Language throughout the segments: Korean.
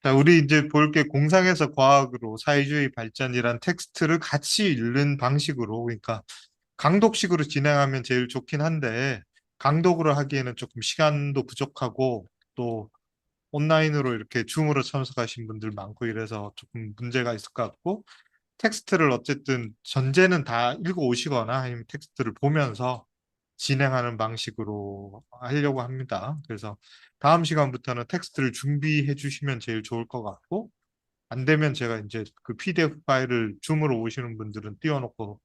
자, 우리 이제 볼 게 공상에서 과학으로 사회주의 발전이란 텍스트를 같이 읽는 방식으로, 그러니까 강독식으로 진행하면 제일 좋긴 한데, 강독으로 하기에는 조금 시간도 부족하고, 또 온라인으로 이렇게 줌으로 참석하신 분들 많고 이래서 조금 문제가 있을 것 같고, 텍스트를 어쨌든 전제는 다 읽어 오시거나 아니면 텍스트를 보면서 진행하는 방식으로 하려고 합니다. 그래서 다음 시간부터는 텍스트를 준비해 주시면 제일 좋을 것 같고, 안 되면 제가 이제 그 PDF 파일을 줌으로 오시는 분들은 띄워놓고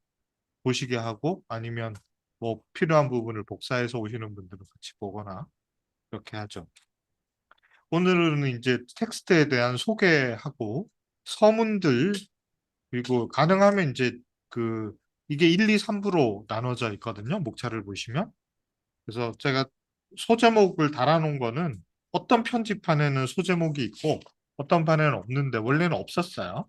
보시게 하고, 아니면 뭐 필요한 부분을 복사해서 오시는 분들은 같이 보거나 그렇게 하죠. 오늘은 이제 텍스트에 대한 소개하고 서문들, 그리고 가능하면 이제 그 이게 1, 2, 3부로 나눠져 있거든요. 목차를 보시면. 그래서 제가 소제목을 달아놓은 거는 어떤 편집판에는 소제목이 있고 어떤 판에는 없는데, 원래는 없었어요.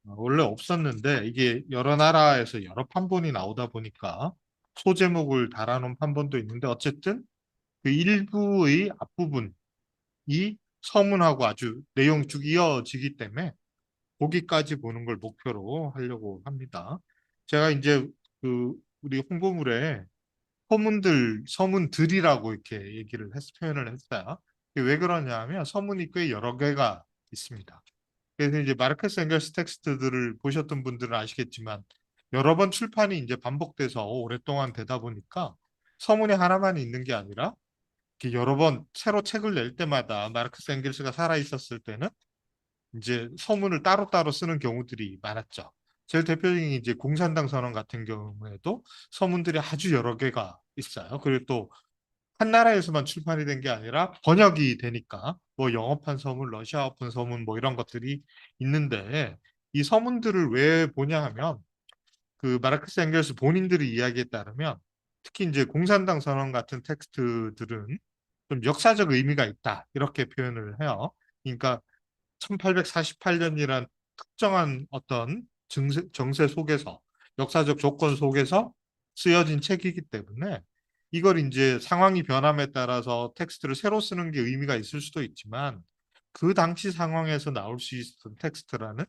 원래 없었는데 이게 여러 나라에서 여러 판본이 나오다 보니까 소제목을 달아놓은 판본도 있는데, 어쨌든 그 일부의 앞부분이 서문하고 아주 내용 쭉 이어지기 때문에 거기까지 보는 걸 목표로 하려고 합니다. 제가 이제 그 우리 홍보물에 서문들이라고 이렇게 표현을 했어요. 이게 왜 그러냐 하면 서문이 꽤 여러 개가 있습니다. 그래서 이제 마르크스 앵겔스 텍스트들을 보셨던 분들은 아시겠지만 여러 번 출판이 이제 반복돼서 오랫동안 되다 보니까 서문이 하나만 있는 게 아니라 이렇게 여러 번 새로 책을 낼 때마다 마르크스 앵겔스가 살아 있었을 때는 이제 서문을 따로따로 쓰는 경우들이 많았죠. 제일 대표적인 이제 공산당 선언 같은 경우에도 서문들이 아주 여러 개가 있어요. 그리고 또 한 나라에서만 출판이 된 게 아니라 번역이 되니까 뭐 영어판 서문, 러시아어판 서문 뭐 이런 것들이 있는데, 이 서문들을 왜 보냐 하면 그 마르크스 앵겔스 본인들의 이야기에 따르면 특히 이제 공산당 선언 같은 텍스트들은 좀 역사적 의미가 있다 이렇게 표현을 해요. 그러니까 1848년이란 특정한 어떤 정세 속에서, 역사적 조건 속에서 쓰여진 책이기 때문에 이걸 이제 상황이 변함에 따라서 텍스트를 새로 쓰는 게 의미가 있을 수도 있지만, 그 당시 상황에서 나올 수 있었던 텍스트라는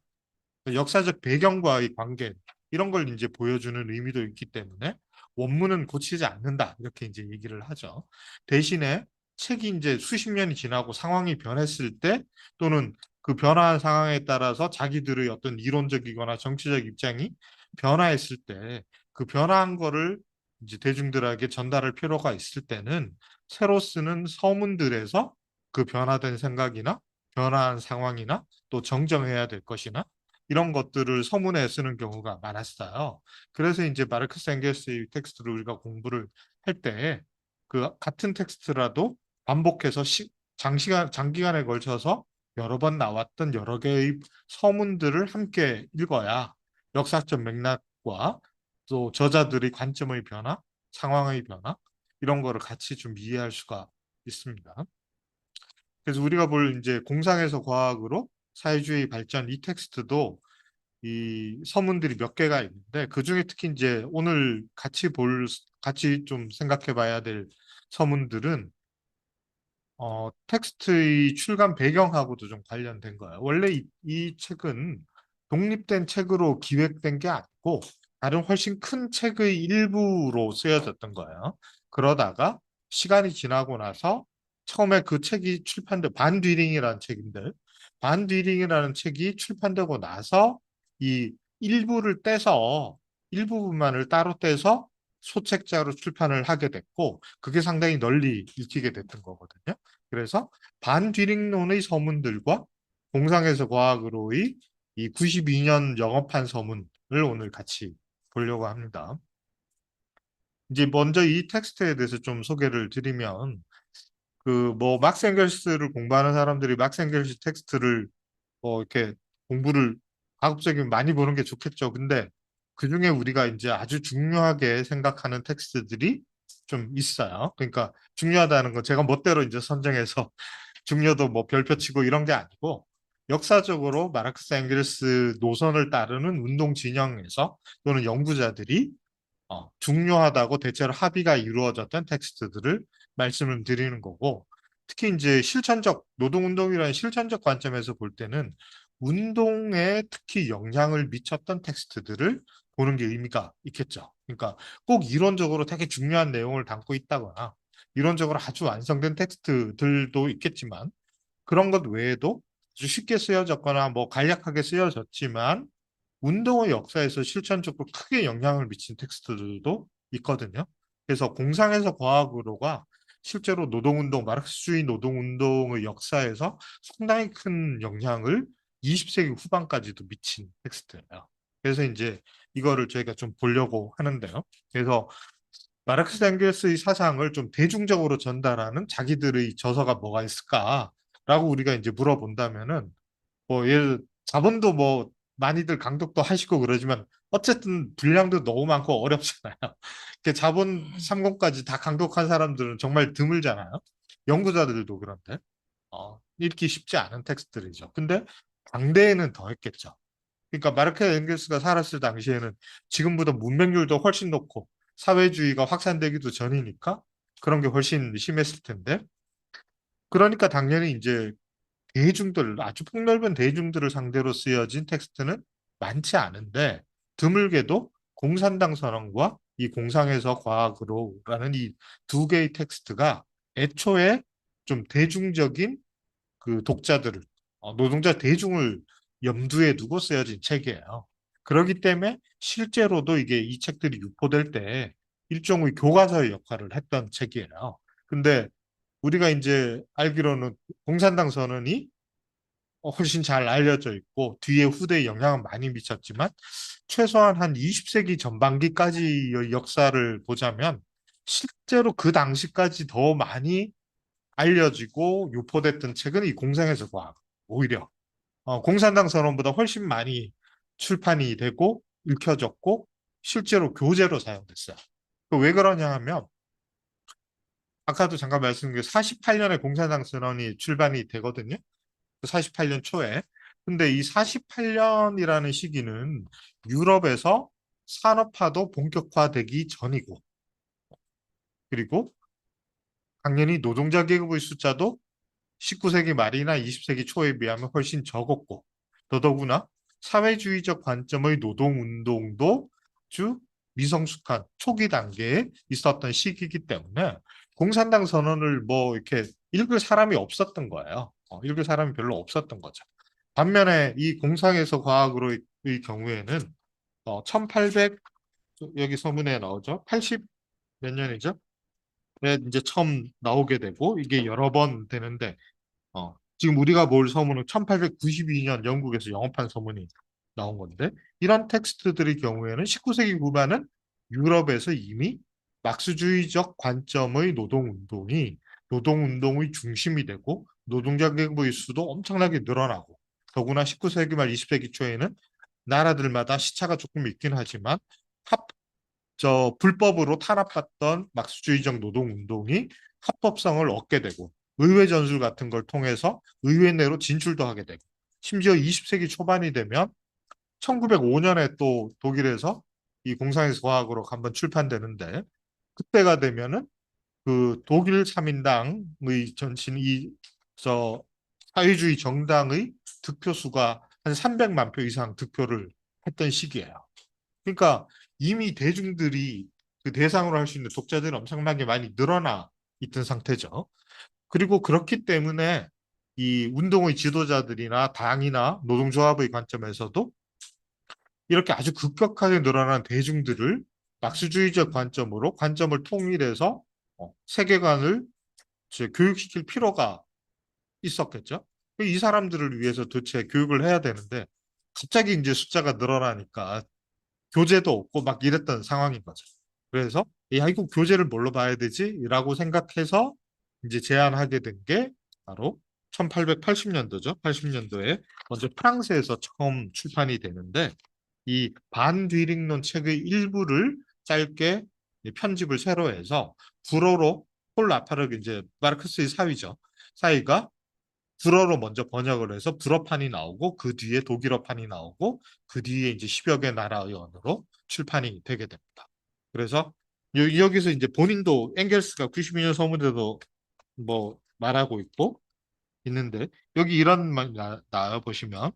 역사적 배경과의 관계, 이런 걸 이제 보여주는 의미도 있기 때문에 원문은 고치지 않는다 이렇게 이제 얘기를 하죠. 대신에 책이 이제 수십 년이 지나고 상황이 변했을 때, 또는 그 변화한 상황에 따라서 자기들의 어떤 이론적이거나 정치적 입장이 변화했을 때, 그 변화한 거를 이제 대중들에게 전달할 필요가 있을 때는 새로 쓰는 서문들에서 그 변화된 생각이나 변화한 상황이나 또 정정해야 될 것이나 이런 것들을 서문에 쓰는 경우가 많았어요. 그래서 이제 마르크스 앵겔스의 텍스트를 우리가 공부를 할 때 그 같은 텍스트라도 반복해서 장기간에 걸쳐서 여러 번 나왔던 여러 개의 서문들을 함께 읽어야 역사적 맥락과 또 저자들의 관점의 변화, 상황의 변화, 이런 거를 같이 좀 이해할 수가 있습니다. 그래서 우리가 볼 이제 공상에서 과학으로 사회주의 발전, 이 텍스트도 이 서문들이 몇 개가 있는데, 그 중에 특히 이제 오늘 같이 좀 생각해 봐야 될 서문들은 텍스트의 출간 배경하고도 좀 관련된 거예요. 원래 이 책은 독립된 책으로 기획된 게 아니고 다른 훨씬 큰 책의 일부로 쓰여졌던 거예요. 그러다가 시간이 지나고 나서 처음에 그 책이 반뒤링이라는 책인데, 반뒤링이라는 책이 출판되고 나서 이 일부를 떼서, 일부분만을 따로 떼서 소책자로 출판을 하게 됐고, 그게 상당히 널리 읽히게 됐던 거거든요. 그래서 반뒤링론의 서문들과 공상에서 과학으로의 이 92년 영업한 서문을 오늘 같이 보려고 합니다. 이제 먼저 이 텍스트에 대해서 좀 소개를 드리면, 그 뭐 막스 앵겔스를 공부하는 사람들이 막스 앵겔스 텍스트를 뭐 이렇게 공부를 가급적이면 많이 보는 게 좋겠죠. 근데 그중에 우리가 이제 아주 중요하게 생각하는 텍스트들이 좀 있어요. 그러니까 중요하다는 건 제가 멋대로 이제 선정해서 중요도 뭐 별표 치고 이런 게 아니고, 역사적으로 마르크스 앵겔스 노선을 따르는 운동 진영에서 또는 연구자들이 중요하다고 대체로 합의가 이루어졌던 텍스트들을 말씀을 드리는 거고, 특히 이제 실천적 노동운동이라는 실천적 관점에서 볼 때는 운동에 특히 영향을 미쳤던 텍스트들을 보는 게 의미가 있겠죠. 그러니까 꼭 이론적으로 되게 중요한 내용을 담고 있다거나 이론적으로 아주 완성된 텍스트들도 있겠지만 그런 것 외에도 아주 쉽게 쓰여졌거나 뭐 간략하게 쓰여졌지만 운동의 역사에서 실천적으로 크게 영향을 미친 텍스트들도 있거든요. 그래서 공상에서 과학으로가 실제로 노동운동, 마르크스주의 노동운동의 역사에서 상당히 큰 영향을 20세기 후반까지도 미친 텍스트예요. 그래서 이제 이거를 저희가 좀 보려고 하는데요. 그래서 마르크스 엥겔스의 사상을 좀 대중적으로 전달하는 자기들의 저서가 뭐가 있을까라고 우리가 이제 물어본다면은 뭐 예를 자본도 뭐 많이들 강독도 하시고 그러지만 어쨌든 분량도 너무 많고 어렵잖아요. 그 자본 3권까지 다 강독한 사람들은 정말 드물잖아요. 연구자들도 그런데 읽기 쉽지 않은 텍스트들이죠. 근데 당대에는 더 했겠죠. 그러니까 마르크 엥겔스가 살았을 당시에는 지금보다 문맹률도 훨씬 높고 사회주의가 확산되기도 전이니까 그런 게 훨씬 심했을 텐데 그러니까 당연히 이제 대중들, 아주 폭넓은 대중들을 상대로 쓰여진 텍스트는 많지 않은데 드물게도 공산당 선언과 이 공상에서 과학으로라는 이 두 개의 텍스트가 애초에 좀 대중적인 그 독자들을 노동자 대중을 염두에 두고 쓰여진 책이에요. 그렇기 때문에 실제로도 이게 이 책들이 유포될 때 일종의 교과서의 역할을 했던 책이에요. 근데 우리가 이제 알기로는 공산당 선언이 훨씬 잘 알려져 있고 뒤에 후대에 영향을 많이 미쳤지만 최소한 한 20세기 전반기까지의 역사를 보자면 실제로 그 당시까지 더 많이 알려지고 유포됐던 책은 이 공상에서 과학 오히려 공산당 선언보다 훨씬 많이 출판이 되고 읽혀졌고 실제로 교재로 사용됐어요. 왜 그러냐 하면 아까도 잠깐 말씀드린 게 48년에 공산당 선언이 출판이 되거든요. 48년 초에. 근데 이 48년이라는 시기는 유럽에서 산업화도 본격화되기 전이고, 그리고 당연히 노동자 계급의 숫자도 19세기 말이나 20세기 초에 비하면 훨씬 적었고, 더더구나 사회주의적 관점의 노동운동도 아주 미성숙한 초기 단계에 있었던 시기이기 때문에 공산당 선언을 뭐 이렇게 읽을 사람이 없었던 거예요. 읽을 사람이 별로 없었던 거죠. 반면에 이 공상에서 과학으로의 경우에는 1800 여기 서문에 나오죠. 80 몇 년이죠? 에 이제 처음 나오게 되고 이게 여러 번 되는데 지금 우리가 볼 서문은 1892년 영국에서 영업한 서문이 나온 건데 이런 텍스트들의 경우에는 19세기 후반은 유럽에서 이미 막스주의적 관점의 노동운동의 중심이 되고 노동자 계급의 수도 엄청나게 늘어나고 더구나 19세기 말 20세기 초에는 나라들마다 시차가 조금 있긴 하지만 불법으로 탄압받던 막스주의적 노동운동이 합법성을 얻게 되고 의회 전술 같은 걸 통해서 의회 내로 진출도 하게 되고 심지어 20세기 초반이 되면 1905년에 또 독일에서 이 공상에서 과학으로 한번 출판되는데 그때가 되면은 그 독일 3인당의 전신 이저 사회주의 정당의 득표수가 한 300만 표 이상 득표를 했던 시기예요. 그러니까 이미 대중들이 그 대상으로 할 수 있는 독자들이 엄청나게 많이 늘어나 있던 상태죠. 그리고 그렇기 때문에 이 운동의 지도자들이나 당이나 노동조합의 관점에서도 이렇게 아주 급격하게 늘어난 대중들을 막스주의적 관점으로 관점을 통일해서 세계관을 교육시킬 필요가 있었겠죠. 이 사람들을 위해서 도대체 교육을 해야 되는데 갑자기 이제 숫자가 늘어나니까 교재도 없고 막 이랬던 상황인 거죠. 그래서 야 이거 교재를 뭘로 봐야 되지? 라고 생각해서 이제 제안하게 된 게 바로 1880년도죠. 80년도에 먼저 프랑스에서 처음 출판이 되는데 이 반뒤링론 책의 일부를 짧게 편집을 새로 해서 불어로 폴 라파르 이제 마르크스의 사위죠. 사위가 불어로 먼저 번역을 해서 불어판이 나오고 그 뒤에 독일어판이 나오고 그 뒤에 이제 10여 개 나라의 언어로 출판이 되게 됩니다. 그래서 여기서 이제 본인도 엥겔스가 92년 서문에도 뭐 말하고 있는데 여기 이런 말 나와 보시면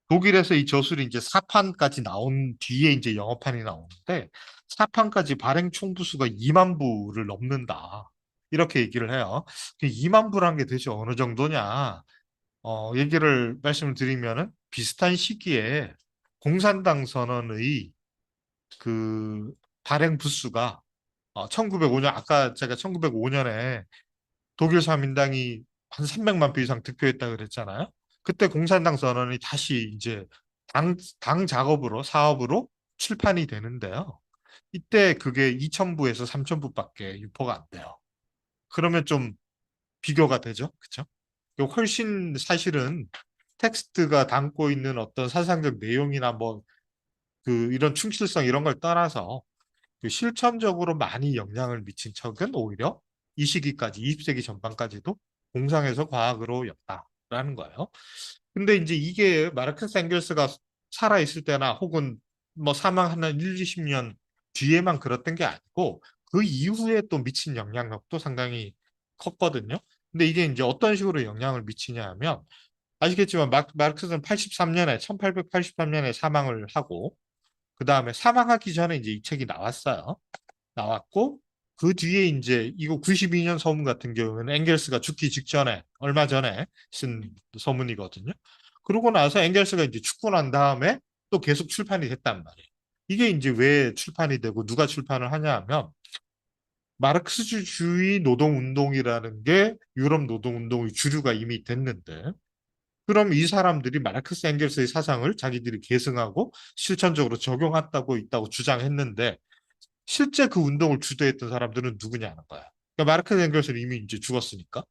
독일에서 이 저술이 이제 4판까지 나온 뒤에 이제 영어판이 나오는데 4판까지 발행 총부수가 2만 부를 넘는다. 이렇게 얘기를 해요. 2만 부란 게 대체 어느 정도냐? 얘기를 말씀을 드리면은 비슷한 시기에 공산당 선언의 그 발행 부수가 1905년 아까 제가 1905년에 독일 사민당이 한 300만 표 이상 득표했다 그랬잖아요. 그때 공산당 선언이 다시 이제 당 작업으로 사업으로 출판이 되는데요. 이때 그게 2,000부에서 3,000부밖에 유포가 안 돼요. 그러면 좀 비교가 되죠. 그렇죠? 훨씬 사실은 텍스트가 담고 있는 어떤 사상적 내용이나 뭐 그 이런 충실성 이런 걸 떠나서 그 실천적으로 많이 영향을 미친 척은 오히려 이 시기까지 20세기 전반까지도 공상에서 과학으로였다라는 거예요. 근데 이제 이게 마르크스 앵겔스가 살아있을 때나 혹은 뭐 사망하는 1, 20년 뒤에만 그랬던 게 아니고 그 이후에 또 미친 영향력도 상당히 컸거든요. 근데 이게 이제 어떤 식으로 영향을 미치냐 하면 아시겠지만 마르크스는 83년에 1883년에 사망을 하고 그 다음에 사망하기 전에 이제 이 책이 나왔어요. 나왔고 그 뒤에 이제 이거 92년 서문 같은 경우는 앵겔스가 죽기 직전에 얼마 전에 쓴 서문이거든요. 그러고 나서 앵겔스가 이제 죽고 난 다음에 또 계속 출판이 됐단 말이에요. 이게 이제 왜 출판이 되고 누가 출판을 하냐 하면 마르크스주의 노동운동이라는 게 유럽 노동운동의 주류가 이미 됐는데 그럼 이 사람들이 마르크스 앵겔스의 사상을 자기들이 계승하고 실천적으로 적용했다고 있다고 주장했는데 실제 그 운동을 주도했던 사람들은 누구냐는 거야. 그러니까 마르크스 앵겔스는 이미 이제 죽었으니까.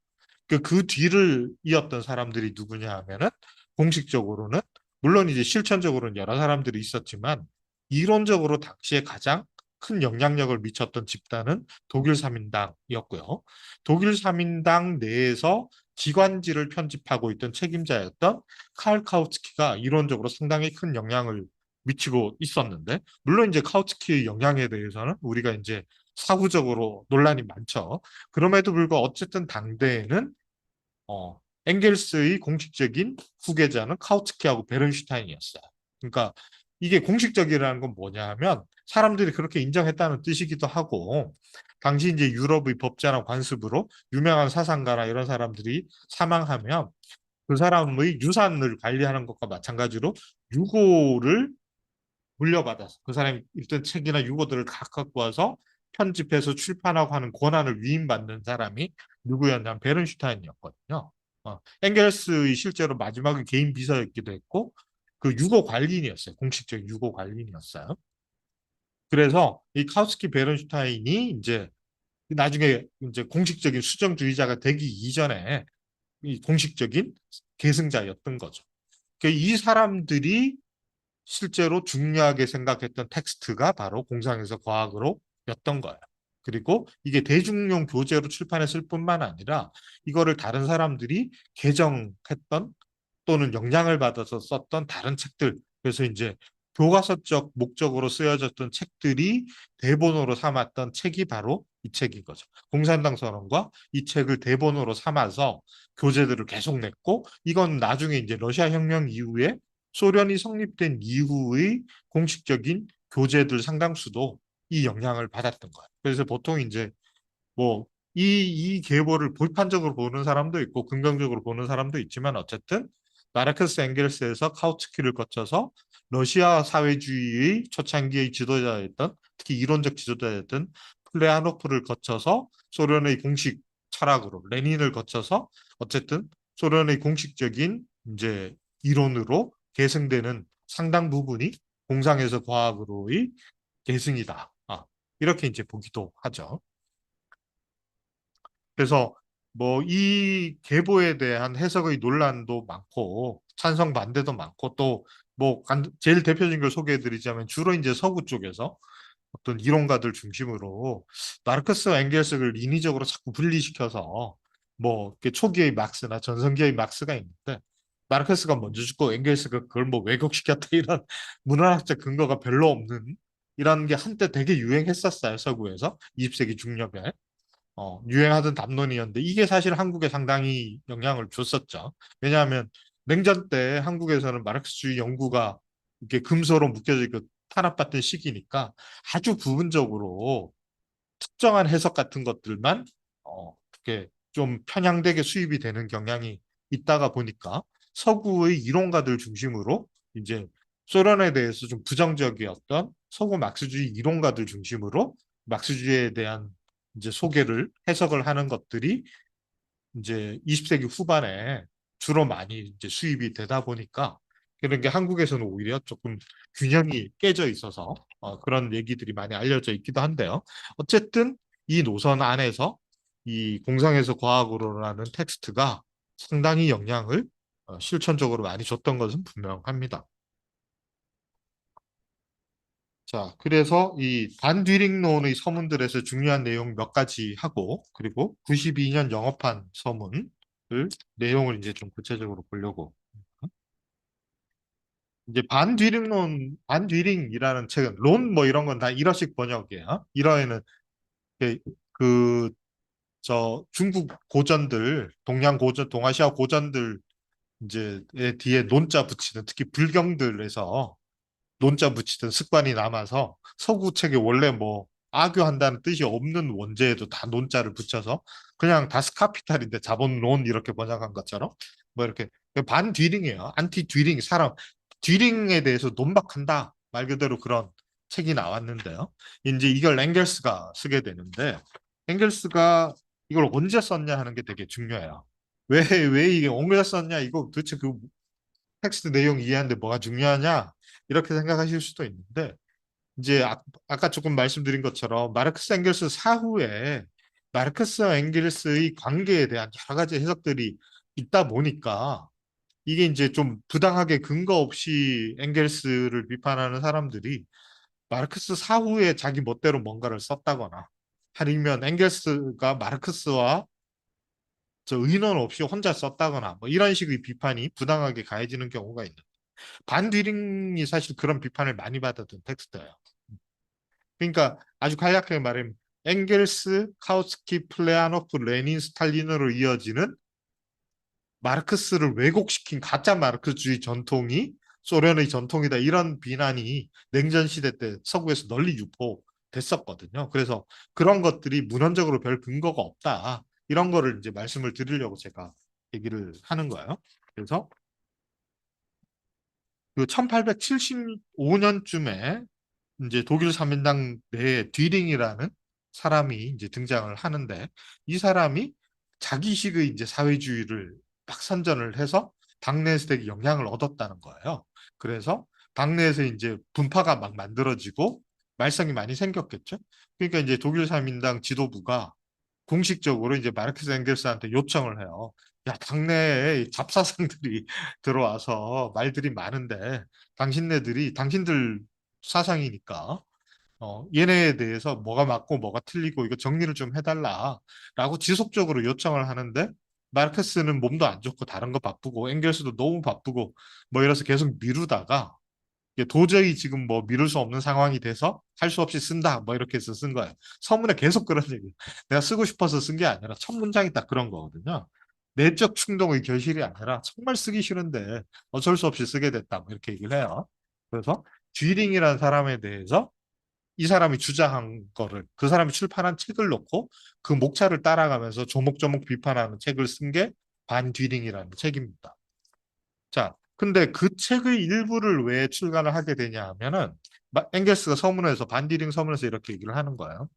그 뒤를 이었던 사람들이 누구냐 하면은 공식적으로는 물론 이제 실천적으로는 여러 사람들이 있었지만 이론적으로 당시에 가장 큰 영향력을 미쳤던 집단은 독일 사민당이었고요. 독일 사민당 내에서 기관지를 편집하고 있던 책임자였던 칼 카우츠키가 이론적으로 상당히 큰 영향을 미치고 있었는데 물론 이제 카우츠키의 영향에 대해서는 우리가 이제 사후적으로 논란이 많죠. 그럼에도 불구하고 어쨌든 당대에는 엥겔스의 공식적인 후계자는 카우츠키하고 베른슈타인이었어요. 그러니까 이게 공식적이라는 건 뭐냐 하면 사람들이 그렇게 인정했다는 뜻이기도 하고 당시 이제 유럽의 법제나 관습으로 유명한 사상가나 이런 사람들이 사망하면 그 사람의 유산을 관리하는 것과 마찬가지로 유고를 물려받아서 그 사람이 읽던 책이나 유고들을 다 갖고 와서 편집해서 출판하고 하는 권한을 위임받는 사람이 누구였냐면 베른슈타인이었거든요. 엥겔스의 실제로 마지막에 개인 비서였기도 했고 그 유고 관리인이었어요. 공식적인 유고 관리인이었어요. 그래서 이 카우스키 베른슈타인이 이제 나중에 이제 공식적인 수정주의자가 되기 이전에 이 공식적인 계승자였던 거죠. 이 사람들이 실제로 중요하게 생각했던 텍스트가 바로 공상에서 과학으로 였던 거예요. 그리고 이게 대중용 교재로 출판했을 뿐만 아니라 이거를 다른 사람들이 개정했던 또는 영향을 받아서 썼던 다른 책들. 그래서 이제 교과서적 목적으로 쓰여졌던 책들이 대본으로 삼았던 책이 바로 이 책인 거죠. 공산당 선언과 이 책을 대본으로 삼아서 교재들을 계속 냈고 이건 나중에 이제 러시아 혁명 이후에 소련이 성립된 이후의 공식적인 교재들 상당수도 이 영향을 받았던 거예요. 그래서 보통 이제 뭐 이 계보를 비판적으로 보는 사람도 있고 긍정적으로 보는 사람도 있지만 어쨌든 마르크스 앵겔스에서 카우츠키를 거쳐서 러시아 사회주의의 초창기의 지도자였던 특히 이론적 지도자였던 플레아노프를 거쳐서 소련의 공식 철학으로 레닌을 거쳐서 어쨌든 소련의 공식적인 이제 이론으로 계승되는 상당 부분이 공상에서 과학으로의 계승이다. 이렇게 이제 보기도 하죠. 그래서 뭐 이 계보에 대한 해석의 논란도 많고 찬성 반대도 많고 또 뭐 제일 대표적인 걸 소개해 드리자면 주로 이제 서구 쪽에서 어떤 이론가들 중심으로 마르크스 앵겔스를 인위적으로 자꾸 분리시켜서 뭐 이렇게 초기의 막스나 전성기의 막스가 있는데 마르크스가 먼저 죽고 앵겔스가 그걸 뭐 왜곡시켰다 이런 문화학적 근거가 별로 없는 이런 게 한때 되게 유행했었어요 서구에서 20세기 중엽에 유행하던 담론이었는데 이게 사실 한국에 상당히 영향을 줬었죠. 왜냐하면 냉전 때 한국에서는 마르크스주의 연구가 이렇게 금서로 묶여져 있고 탄압받던 시기니까 아주 부분적으로 특정한 해석 같은 것들만 이렇게 좀 편향되게 수입이 되는 경향이 있다가 보니까 서구의 이론가들 중심으로 이제 소련에 대해서 좀 부정적이었던 서구 막스주의 이론가들 중심으로 막스주의에 대한 이제 소개를 해석을 하는 것들이 이제 20세기 후반에 주로 많이 이제 수입이 되다 보니까 그런 게 한국에서는 오히려 조금 균형이 깨져 있어서 그런 얘기들이 많이 알려져 있기도 한데요. 어쨌든 이 노선 안에서 이 공상에서 과학으로라는 텍스트가 상당히 영향을 실천적으로 많이 줬던 것은 분명합니다. 자, 그래서 이 반뒤링론의 서문들에서 중요한 내용 몇 가지 하고, 그리고 92년 영업한 서문을, 내용을 이제 좀 구체적으로 보려고. 이제 반뒤링이라는 책은, 론 뭐 이런 건 다 일어식 번역이에요. 일어에는 그, 그, 중국 고전들, 동아시아 고전들, 이제, 뒤에 논자 붙이는, 특히 불경들에서 논자 붙이던 습관이 남아서 서구 책에 원래 뭐 악유한다는 뜻이 없는 원제에도 다 논자를 붙여서 그냥 다스카피탈인데 자본론 이렇게 번역한 것처럼 뭐 이렇게 반뒤링이에요. 안티 뒤링 사람 뒤링에 대해서 논박한다 말 그대로 그런 책이 나왔는데요. 이제 이걸 엥겔스가 쓰게 되는데 엥겔스가 이걸 언제 썼냐 하는 게 되게 중요해요. 왜 이게 언제 썼냐 이거 도대체 그 텍스트 내용 이해하는데 뭐가 중요하냐? 이렇게 생각하실 수도 있는데, 이제 까 조금 말씀드린 것처럼 마르크스 엥겔스 사후에 마르크스와 엥겔스의 관계에 대한 여러 가지 해석들이 있다 보니까 이게 이제 좀 부당하게 근거 없이 엥겔스를 비판하는 사람들이 마르크스 사후에 자기 멋대로 뭔가를 썼다거나 아니면 엥겔스가 마르크스와 의논 없이 혼자 썼다거나 뭐 이런 식의 비판이 부당하게 가해지는 경우가 있는. 반뒤링이 사실 그런 비판을 많이 받았던 텍스트예요. 그러니까 아주 간략하게 말하면 엥겔스, 카우스키, 플레아노프, 레닌, 스탈린으로 이어지는 마르크스를 왜곡시킨 가짜 마르크스주의 전통이 소련의 전통이다. 이런 비난이 냉전 시대 때 서구에서 널리 유포됐었거든요. 그래서 그런 것들이 문헌적으로 별 근거가 없다. 이런 거를 이제 말씀을 드리려고 제가 얘기를 하는 거예요. 그래서 그 1875년쯤에 이제 독일 사민당 내에 뒤링이라는 사람이 이제 등장을 하는데 이 사람이 자기식의 이제 사회주의를 딱 선전을 해서 당내에서 되게 영향을 얻었다는 거예요. 그래서 당내에서 이제 분파가 막 만들어지고 말썽이 많이 생겼겠죠. 그러니까 이제 독일 사민당 지도부가 공식적으로 이제 마르크스 엥겔스한테 요청을 해요. 야, 당내에 잡사상들이 들어와서 말들이 많은데 당신들 사상이니까 얘네에 대해서 뭐가 맞고 뭐가 틀리고 이거 정리를 좀 해달라라고 지속적으로 요청을 하는데 마르크스는 몸도 안 좋고 다른 거 바쁘고 엥겔스도 너무 바쁘고 뭐 이래서 계속 미루다가 이게 도저히 지금 뭐 미룰 수 없는 상황이 돼서 할 수 없이 쓴다 뭐 이렇게 해서 쓴 거예요. 서문에 계속 그런 얘기. 내가 쓰고 싶어서 쓴 게 아니라 첫 문장이 딱 그런 거거든요. 내적 충동의 결실이 아니라 정말 쓰기 싫은데 어쩔 수 없이 쓰게 됐다 뭐 이렇게 얘기를 해요. 그래서 쥐링이라는 사람에 대해서 이 사람이 주장한 거를 그 사람이 출판한 책을 놓고 그 목차를 따라가면서 조목조목 비판하는 책을 쓴 게 반뒤링이라는 책입니다. 자, 근데 그 책의 일부를 왜 출간을 하게 되냐 하면은 엥겔스가 서문에서 반디링 서문에서 이렇게 얘기를 하는 거예요.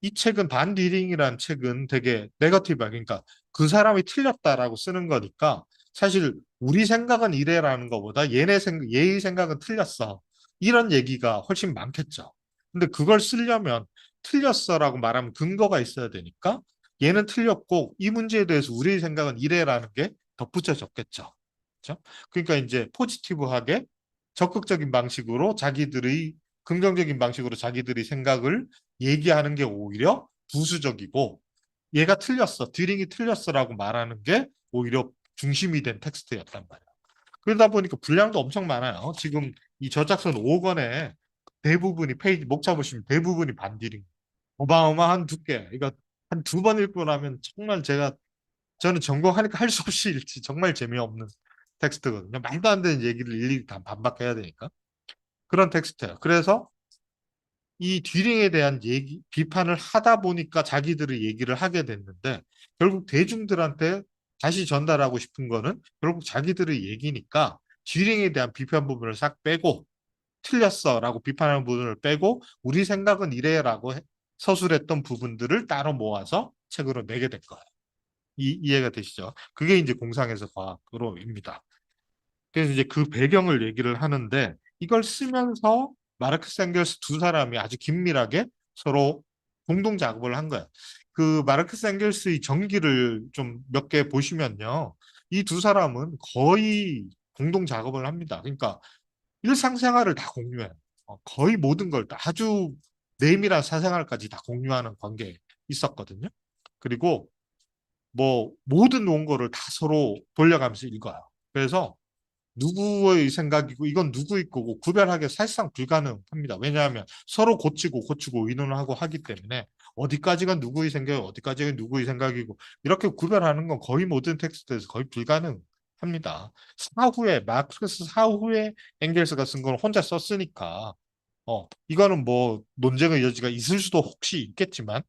이 책은 반디링이라는 책은 되게 네거티브야. 그러니까 그 사람이 틀렸다라고 쓰는 거니까 사실 우리 생각은 이래라는 것보다 얘의 생각은 틀렸어. 이런 얘기가 훨씬 많겠죠. 근데 그걸 쓰려면 틀렸어라고 말하면 근거가 있어야 되니까 얘는 틀렸고 이 문제에 대해서 우리의 생각은 이래라는 게 덧붙여졌겠죠. 그렇죠? 그러니까 이제 포지티브하게 적극적인 방식으로 자기들의 긍정적인 방식으로 자기들의 생각을 얘기하는 게 오히려 부수적이고 얘가 틀렸어, 듀링이 틀렸어라고 말하는 게 오히려 중심이 된 텍스트였단 말이야. 그러다 보니까 분량도 엄청 많아요. 지금 이 저작선 5권에 대부분이 페이지 목차 보시면 대부분이 반디링. 어마어마한 두께. 이거 한 두 번 읽고 나면 정말 저는 전공하니까 할 수 없이 읽지. 정말 재미없는 텍스트거든요. 말도 안 되는 얘기를 일일이 다 반박해야 되니까. 그런 텍스트예요. 그래서 이 듀링에 대한 비판을 하다 보니까 자기들의 얘기를 하게 됐는데, 결국 대중들한테 다시 전달하고 싶은 거는 결국 자기들의 얘기니까 듀링에 대한 비판 부분을 싹 빼고, 틀렸어 라고 비판하는 부분을 빼고 우리 생각은 이래라고 서술했던 부분들을 따로 모아서 책으로 내게 된 거예요. 이해가 되시죠? 그게 이제 공상에서 과학으로입니다. 그래서 이제 그 배경을 얘기를 하는데, 이걸 쓰면서 마르크스 앵겔스 두 사람이 아주 긴밀하게 서로 공동 작업을 한 거예요. 그 마르크스 앵겔스의 전기를 좀 몇 개 보시면요. 이 두 사람은 거의 공동 작업을 합니다. 그러니까 일상생활을 다 공유해요. 거의 모든 걸 아주 내밀한 사생활까지 다 공유하는 관계에 있었거든요. 그리고 뭐 모든 원고를 다 서로 돌려가면서 읽어요. 그래서 누구의 생각이고 이건 누구의 거고 구별하기 사실상 불가능합니다. 왜냐하면 서로 고치고 고치고 의논을 하고 하기 때문에 어디까지가 누구의 생각이고 어디까지가 누구의 생각이고 이렇게 구별하는 건 거의 모든 텍스트에서 거의 불가능합니다. 사후에 마르크스 사후에 엥겔스가 쓴 걸 혼자 썼으니까 이거는 뭐 논쟁의 여지가 있을 수도 혹시 있겠지만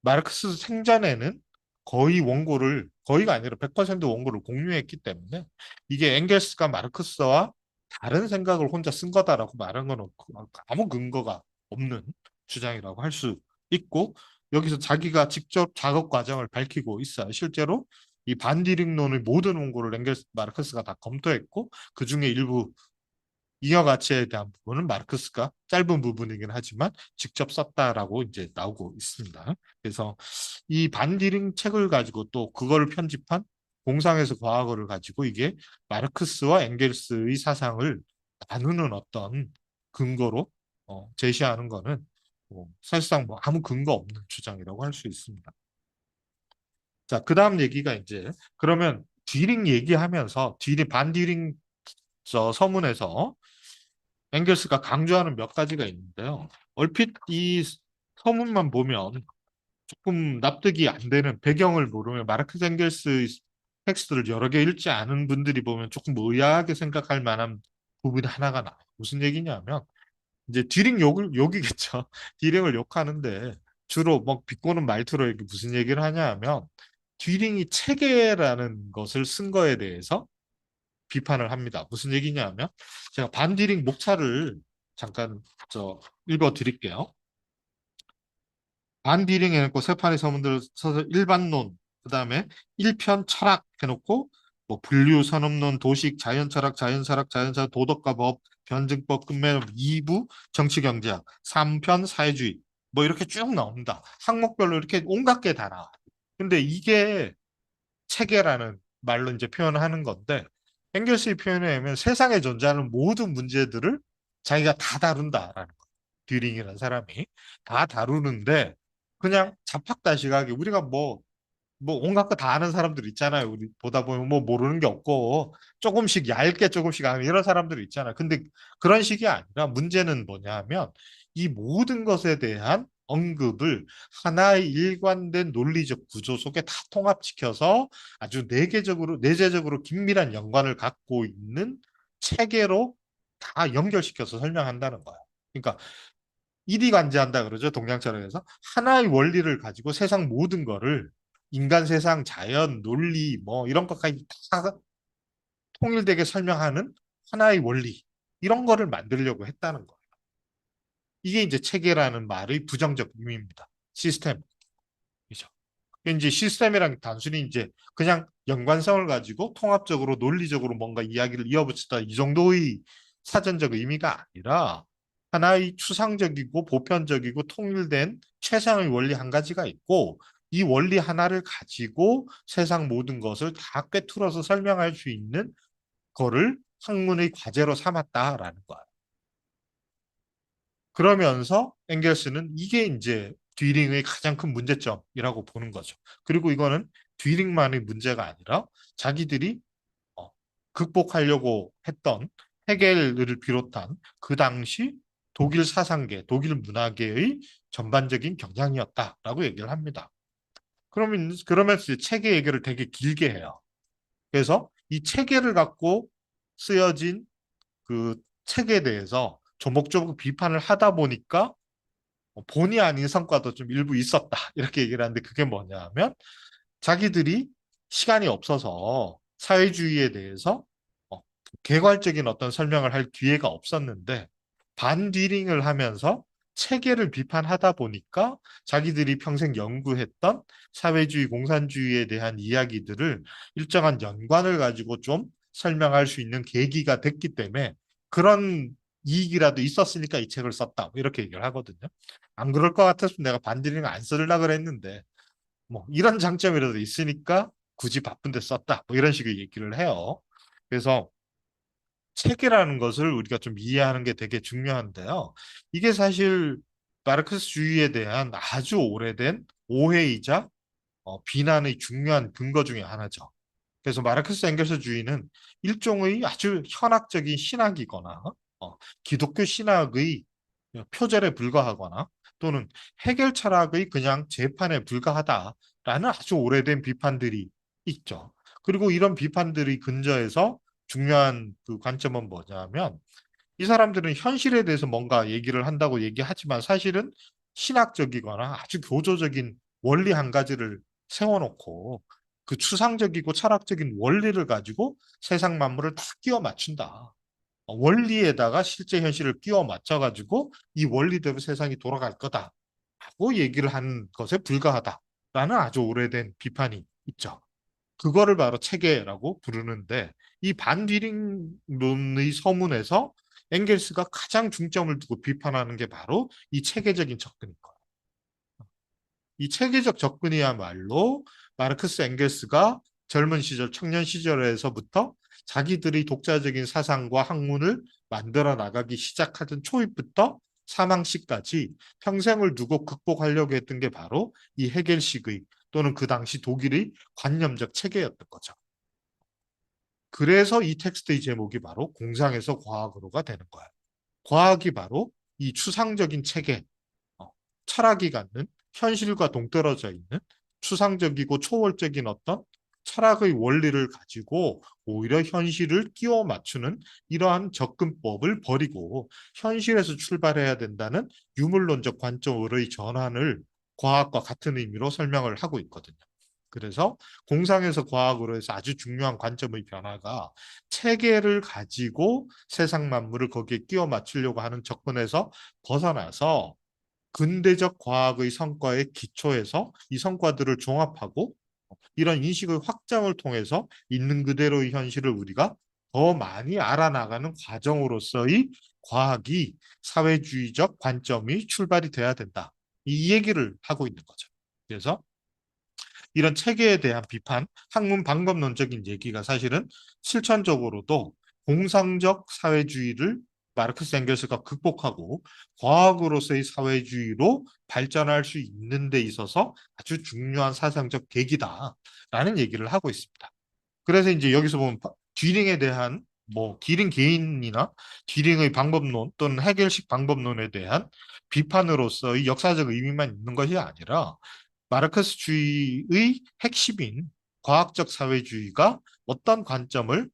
마르크스 생전에는 거의 원고를 거의가 아니라 100% 원고를 공유했기 때문에 이게 엥겔스가 마르크스와 다른 생각을 혼자 쓴 거다라고 말하는 거는 아무 근거가 없는 주장이라고 할 수 있고 여기서 자기가 직접 작업 과정을 밝히고 있어요. 실제로 이 반디링론의 모든 원고를 엥겔스 마르크스가 다 검토했고 그 중에 일부 잉여 가치에 대한 부분은 마르크스가 짧은 부분이긴 하지만 직접 썼다라고 이제 나오고 있습니다. 그래서 이 반디링 책을 가지고 또 그거를 편집한 공상에서 과학어를 가지고 이게 마르크스와 엥겔스의 사상을 나누는 어떤 근거로 제시하는 거는 사실상 뭐 아무 근거 없는 주장이라고 할 수 있습니다. 자, 그 다음 얘기가 이제 그러면 디링 얘기하면서 반디링 저 서문에서 앵겔스가 강조하는 몇 가지가 있는데요. 얼핏 이 서문만 보면 조금 납득이 안 되는 배경을 모르면 마르크스 앵겔스 텍스트를 여러 개 읽지 않은 분들이 보면 조금 의아하게 생각할 만한 부분이 하나가 나와요. 무슨 얘기냐면 이제 욕이겠죠. 디링을 욕하는데 주로 뭐 비꼬는 말투로 이렇게 무슨 얘기를 하냐 하면 디링이 체계라는 것을 쓴 거에 대해서 비판을 합니다. 무슨 얘기냐면 제가 반디링 목차를 잠깐 읽어 드릴게요. 반디링 해놓고 세 판의 서문들 써서 일반론, 그다음에 1편 철학 해놓고 뭐 분류, 산업론, 도식, 자연철학, 자연사학, 자연사, 도덕과 법, 변증법, 끝맺음 2부 정치경제학, 3편 사회주의 뭐 이렇게 쭉 나옵니다. 항목별로 이렇게 온갖 게 다 나와요. 근데 이게 체계라는 말로 이제 표현을 하는 건데 엥겔스의 표현에 의하면 세상에 존재하는 모든 문제들을 자기가 다 다룬다라는 거예요. 듀링이라는 사람이 다 다루는데 그냥 잡학다식하게 우리가 뭐 온갖 거 다 아는 사람들 있잖아요. 우리 보다 보면 뭐 모르는 게 없고 조금씩 얇게 조금씩 아는 이런 사람들 있잖아요. 근데 그런 식이 아니라 문제는 뭐냐 하면 이 모든 것에 대한 언급을 하나의 일관된 논리적 구조 속에 다 통합시켜서 아주 내재적으로 긴밀한 연관을 갖고 있는 체계로 다 연결시켜서 설명한다는 거예요. 그러니까 이리관지한다 그러죠. 동양철학에서 하나의 원리를 가지고 세상 모든 거를 인간 세상, 자연, 논리 뭐 이런 것까지 다 통일되게 설명하는 하나의 원리 이런 거를 만들려고 했다는 거예요. 이게 이제 체계라는 말의 부정적 의미입니다. 시스템. 이죠. 이제 시스템이란 게 단순히 이제 그냥 연관성을 가지고 통합적으로 논리적으로 뭔가 이야기를 이어붙이다 이 정도의 사전적 의미가 아니라 하나의 추상적이고 보편적이고 통일된 최상의 원리 한 가지가 있고 이 원리 하나를 가지고 세상 모든 것을 다 꿰뚫어서 설명할 수 있는 거를 학문의 과제로 삼았다라는 거예요. 그러면서 엥겔스는 이게 이제 듀링의 가장 큰 문제점이라고 보는 거죠. 그리고 이거는 듀링만의 문제가 아니라 자기들이 어, 극복하려고 했던 헤겔을 비롯한 그 당시 독일 사상계, 독일 문화계의 전반적인 경향이었다라고 얘기를 합니다. 그러면서 체계 얘기를 되게 길게 해요. 그래서 이 체계를 갖고 쓰여진 그 책에 대해서 조목조목 비판을 하다 보니까 본의 아닌 성과도 좀 일부 있었다. 이렇게 얘기를 하는데 그게 뭐냐면 자기들이 시간이 없어서 사회주의에 대해서 어, 개괄적인 어떤 설명을 할 기회가 없었는데 반디링을 하면서 체계를 비판하다 보니까 자기들이 평생 연구했던 사회주의, 공산주의에 대한 이야기들을 일정한 연관을 가지고 좀 설명할 수 있는 계기가 됐기 때문에 그런 이익이라도 있었으니까 이 책을 썼다. 뭐 이렇게 얘기를 하거든요. 안 그럴 것 같았으면 내가 반디링을 안 쓰려고 그랬는데 뭐 이런 장점이라도 있으니까 굳이 바쁜데 썼다. 뭐 이런 식의 얘기를 해요. 그래서 체계라는 것을 우리가 좀 이해하는 게 되게 중요한데요. 이게 사실 마르크스주의에 대한 아주 오래된 오해이자 비난의 중요한 근거 중에 하나죠. 그래서 마르크스 엥겔스주의는 일종의 아주 현학적인 신학이거나 기독교 신학의 표절에 불과하거나 또는 해결 철학의 그냥 재판에 불과하다라는 아주 오래된 비판들이 있죠. 그리고 이런 비판들이 근저에서 중요한 그 관점은 뭐냐면 이 사람들은 현실에 대해서 뭔가 얘기를 한다고 얘기하지만 사실은 신학적이거나 아주 교조적인 원리 한 가지를 세워놓고 그 추상적이고 철학적인 원리를 가지고 세상 만물을 다 끼워 맞춘다. 원리에다가 실제 현실을 끼워 맞춰가지고 이 원리대로 세상이 돌아갈 거다라고 얘기를 한 것에 불과하다라는 아주 오래된 비판이 있죠. 그거를 바로 체계라고 부르는데 이 반디링론의 서문에서 엥겔스가 가장 중점을 두고 비판하는 게 바로 이 체계적인 접근인 거예요. 이 체계적 접근이야말로 마르크스 엥겔스가 젊은 시절, 청년 시절에서부터 자기들이 독자적인 사상과 학문을 만들어 나가기 시작하던 초입부터 사망 시까지 평생을 두고 극복하려고 했던 게 바로 이 헤겔식의 또는 그 당시 독일의 관념적 체계였던 거죠. 그래서 이 텍스트의 제목이 바로 공상에서 과학으로가 되는 거예요. 과학이 바로 이 추상적인 체계, 어, 철학이 갖는 현실과 동떨어져 있는 추상적이고 초월적인 어떤 철학의 원리를 가지고 오히려 현실을 끼워 맞추는 이러한 접근법을 버리고 현실에서 출발해야 된다는 유물론적 관점으로의 전환을 과학과 같은 의미로 설명을 하고 있거든요. 그래서 공상에서 과학으로 해서 아주 중요한 관점의 변화가 체계를 가지고 세상 만물을 거기에 끼워 맞추려고 하는 접근에서 벗어나서 근대적 과학의 성과에 기초해서 이 성과들을 종합하고 이런 인식의 확장을 통해서 있는 그대로의 현실을 우리가 더 많이 알아나가는 과정으로서의 과학이 사회주의적 관점이 출발이 돼야 된다. 이 얘기를 하고 있는 거죠. 그래서 이런 체계에 대한 비판, 학문 방법론적인 얘기가 사실은 실천적으로도 공상적 사회주의를 마르크스 엥겔스가 극복하고 과학으로서의 사회주의로 발전할 수 있는 데 있어서 아주 중요한 사상적 계기다라는 얘기를 하고 있습니다. 그래서 이제 여기서 보면 튜링에 대한 뭐 기린 개인이나 튜링의 방법론 또는 해결식 방법론에 대한 비판으로서의 역사적 의미만 있는 것이 아니라 마르크스주의의 핵심인 과학적 사회주의가 어떤 관점을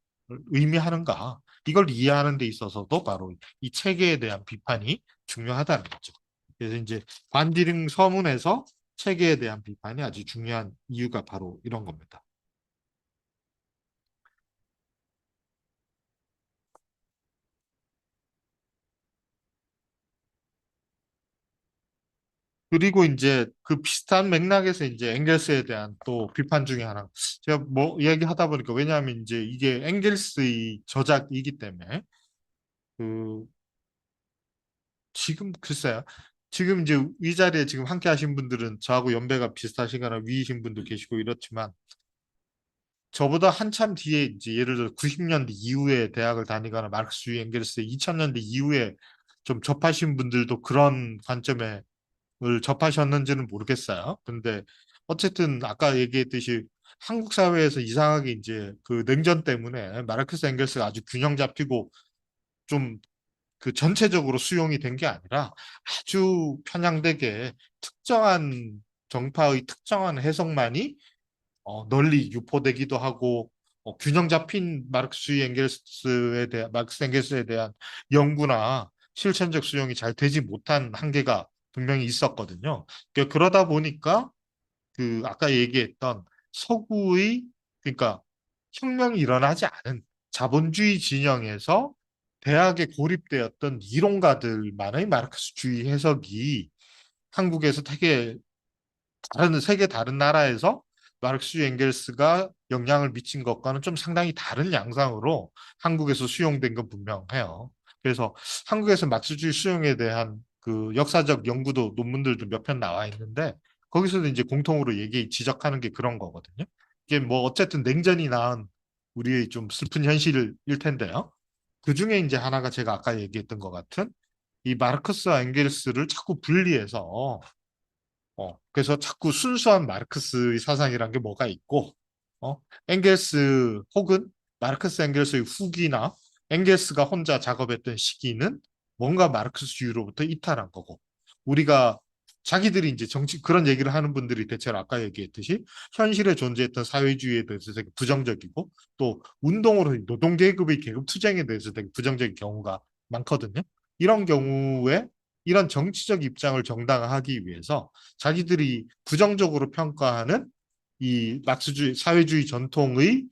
의미하는가 이걸 이해하는 데 있어서도 바로 이 체계에 대한 비판이 중요하다는 거죠. 그래서 이제 반디링 서문에서 체계에 대한 비판이 아주 중요한 이유가 바로 이런 겁니다. 그리고 이제 그 비슷한 맥락에서 이제 엥겔스에 대한 또 비판 중에 하나. 제가 뭐 이야기하다 보니까 왜냐하면 이제 이게 엥겔스의 저작이기 때문에 그 지금 글쎄요. 지금 이제 이 자리에 지금 함께 하신 분들은 저하고 연배가 비슷하시거나 위이신 분도 계시고 이렇지만 저보다 한참 뒤에 이제 예를 들어 90년대 이후에 대학을 다니거나 마르크스 엥겔스 2000년대 이후에 좀 접하신 분들도 그런 관점에 을 접하셨는지는 모르겠어요. 근데 어쨌든 아까 얘기했듯이 한국 사회에서 이상하게 이제 그 냉전 때문에 마르크스 엥겔스가 아주 균형 잡히고 좀 그 전체적으로 수용이 된 게 아니라 아주 편향되게 특정한 정파의 특정한 해석만이 널리 유포되기도 하고 균형 잡힌 마르크스 앵겔스에 대한 연구나 실천적 수용이 잘 되지 못한 한계가 분명히 있었거든요. 그러다 보니까 그 아까 얘기했던 서구의 그러니까 혁명이 일어나지 않은 자본주의 진영에서 대학에 고립되었던 이론가들만의 마르크스주의 해석이 한국에서 되게 세계 다른 나라에서 마르크스 앵겔스가 영향을 미친 것과는 좀 상당히 다른 양상으로 한국에서 수용된 건 분명해요. 그래서 한국에서 마르크스주의 수용에 대한 그 역사적 연구도 논문들도 몇 편 나와 있는데 거기서도 이제 공통으로 지적하는 게 그런 거거든요. 이게 뭐 어쨌든 냉전이 낳은 우리의 좀 슬픈 현실일 텐데요. 그 중에 이제 하나가 제가 아까 얘기했던 것 같은 이 마르크스와 앵겔스를 자꾸 분리해서 그래서 자꾸 순수한 마르크스의 사상이란 게 뭐가 있고, 앵겔스 혹은 마르크스 앵겔스의 후기나 앵겔스가 혼자 작업했던 시기는 뭔가 마르크스주의로부터 이탈한 거고, 우리가 자기들이 이제 그런 얘기를 하는 분들이 대체로 아까 얘기했듯이 현실에 존재했던 사회주의에 대해서 되게 부정적이고 또 운동으로 노동계급의 계급 투쟁에 대해서 되게 부정적인 경우가 많거든요. 이런 경우에 이런 정치적 입장을 정당화하기 위해서 자기들이 부정적으로 평가하는 이 막스주의 사회주의 전통의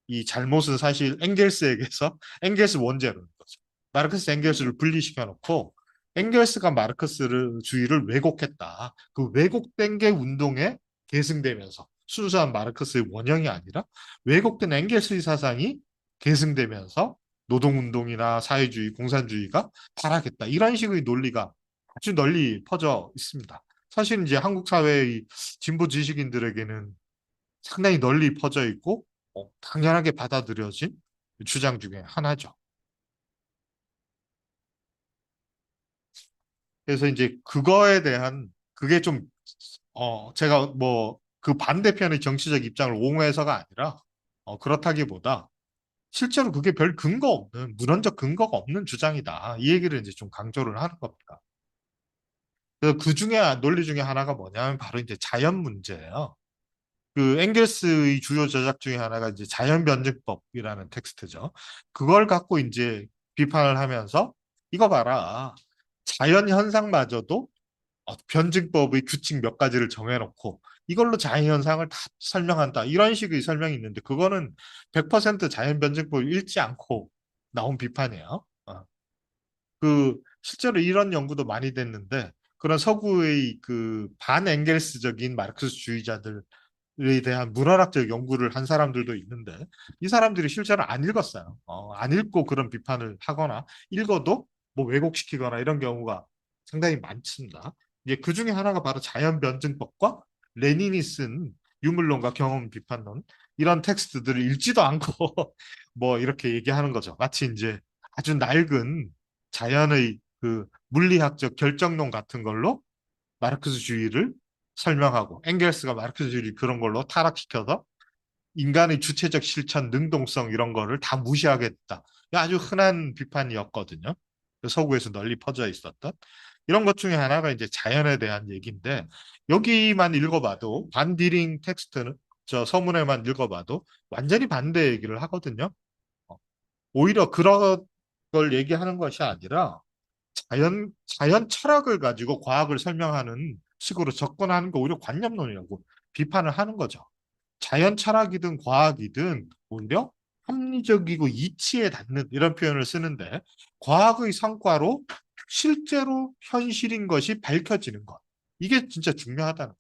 이 잘못은 사실 앵겔스에게서 앵겔스 원죄로인 거죠. 마르크스 앵겔스를 분리시켜 놓고 앵겔스가 마르크스를 주의를 왜곡했다. 그 왜곡된 게 운동에 계승되면서 순수한 마르크스의 원형이 아니라 왜곡된 앵겔스의 사상이 계승되면서 노동운동이나 사회주의, 공산주의가 타락했다. 이런 식의 논리가 아주 널리 퍼져 있습니다. 사실 이제 한국 사회의 진보 지식인들에게는 상당히 널리 퍼져 있고 당연하게 받아들여진 주장 중에 하나죠. 그래서 이제 그거에 대한 그게 좀 제가 뭐 그 반대편의 정치적 입장을 옹호해서가 아니라 그렇다기보다 실제로 그게 별 근거 없는 문헌적 근거가 없는 주장이다. 이 얘기를 이제 좀 강조를 하는 겁니다. 그래서 그 중에 논리 중에 하나가 뭐냐면 바로 이제 자연 문제예요. 그 앵겔스의 주요 저작 중에 하나가 이제 자연 변증법이라는 텍스트죠. 그걸 갖고 이제 비판을 하면서 이거 봐라. 자연 현상마저도 변증법의 규칙 몇 가지를 정해놓고 이걸로 자연 현상을 다 설명한다. 이런 식의 설명이 있는데 그거는 100% 자연 변증법을 읽지 않고 나온 비판이에요. 그 실제로 이런 연구도 많이 됐는데 그런 서구의 그 반엥겔스적인 마르크스주의자들 에 대한 문화학적 연구를 한 사람들도 있는데 이 사람들이 실제로 안 읽었어요. 안 읽고 그런 비판을 하거나 읽어도 뭐 왜곡시키거나 이런 경우가 상당히 많습니다. 이제 그 중에 하나가 바로 자연 변증법과 레닌이 쓴 유물론과 경험 비판론 이런 텍스트들을 읽지도 않고 뭐 이렇게 얘기하는 거죠. 마치 이제 아주 낡은 자연의 그 물리학적 결정론 같은 걸로 마르크스주의를 설명하고 앵겔스가 마르크스주의를 그런 걸로 타락시켜서 인간의 주체적 실천, 능동성 이런 거를 다 무시하겠다. 아주 흔한 비판이었거든요. 서구에서 널리 퍼져 있었던 이런 것 중에 하나가 이제 자연에 대한 얘기인데 여기만 읽어봐도 반디링 텍스트는 저 서문에만 읽어봐도 완전히 반대 얘기를 하거든요. 어, 오히려 그런 걸 얘기하는 것이 아니라 자연 철학을 가지고 과학을 설명하는 식으로 접근하는 거 오히려 관념론이라고 비판을 하는 거죠. 자연 철학이든 과학이든 오히려 합리적이고 이치에 닿는 이런 표현을 쓰는데 과학의 성과로 실제로 현실인 것이 밝혀지는 것. 이게 진짜 중요하다는 거.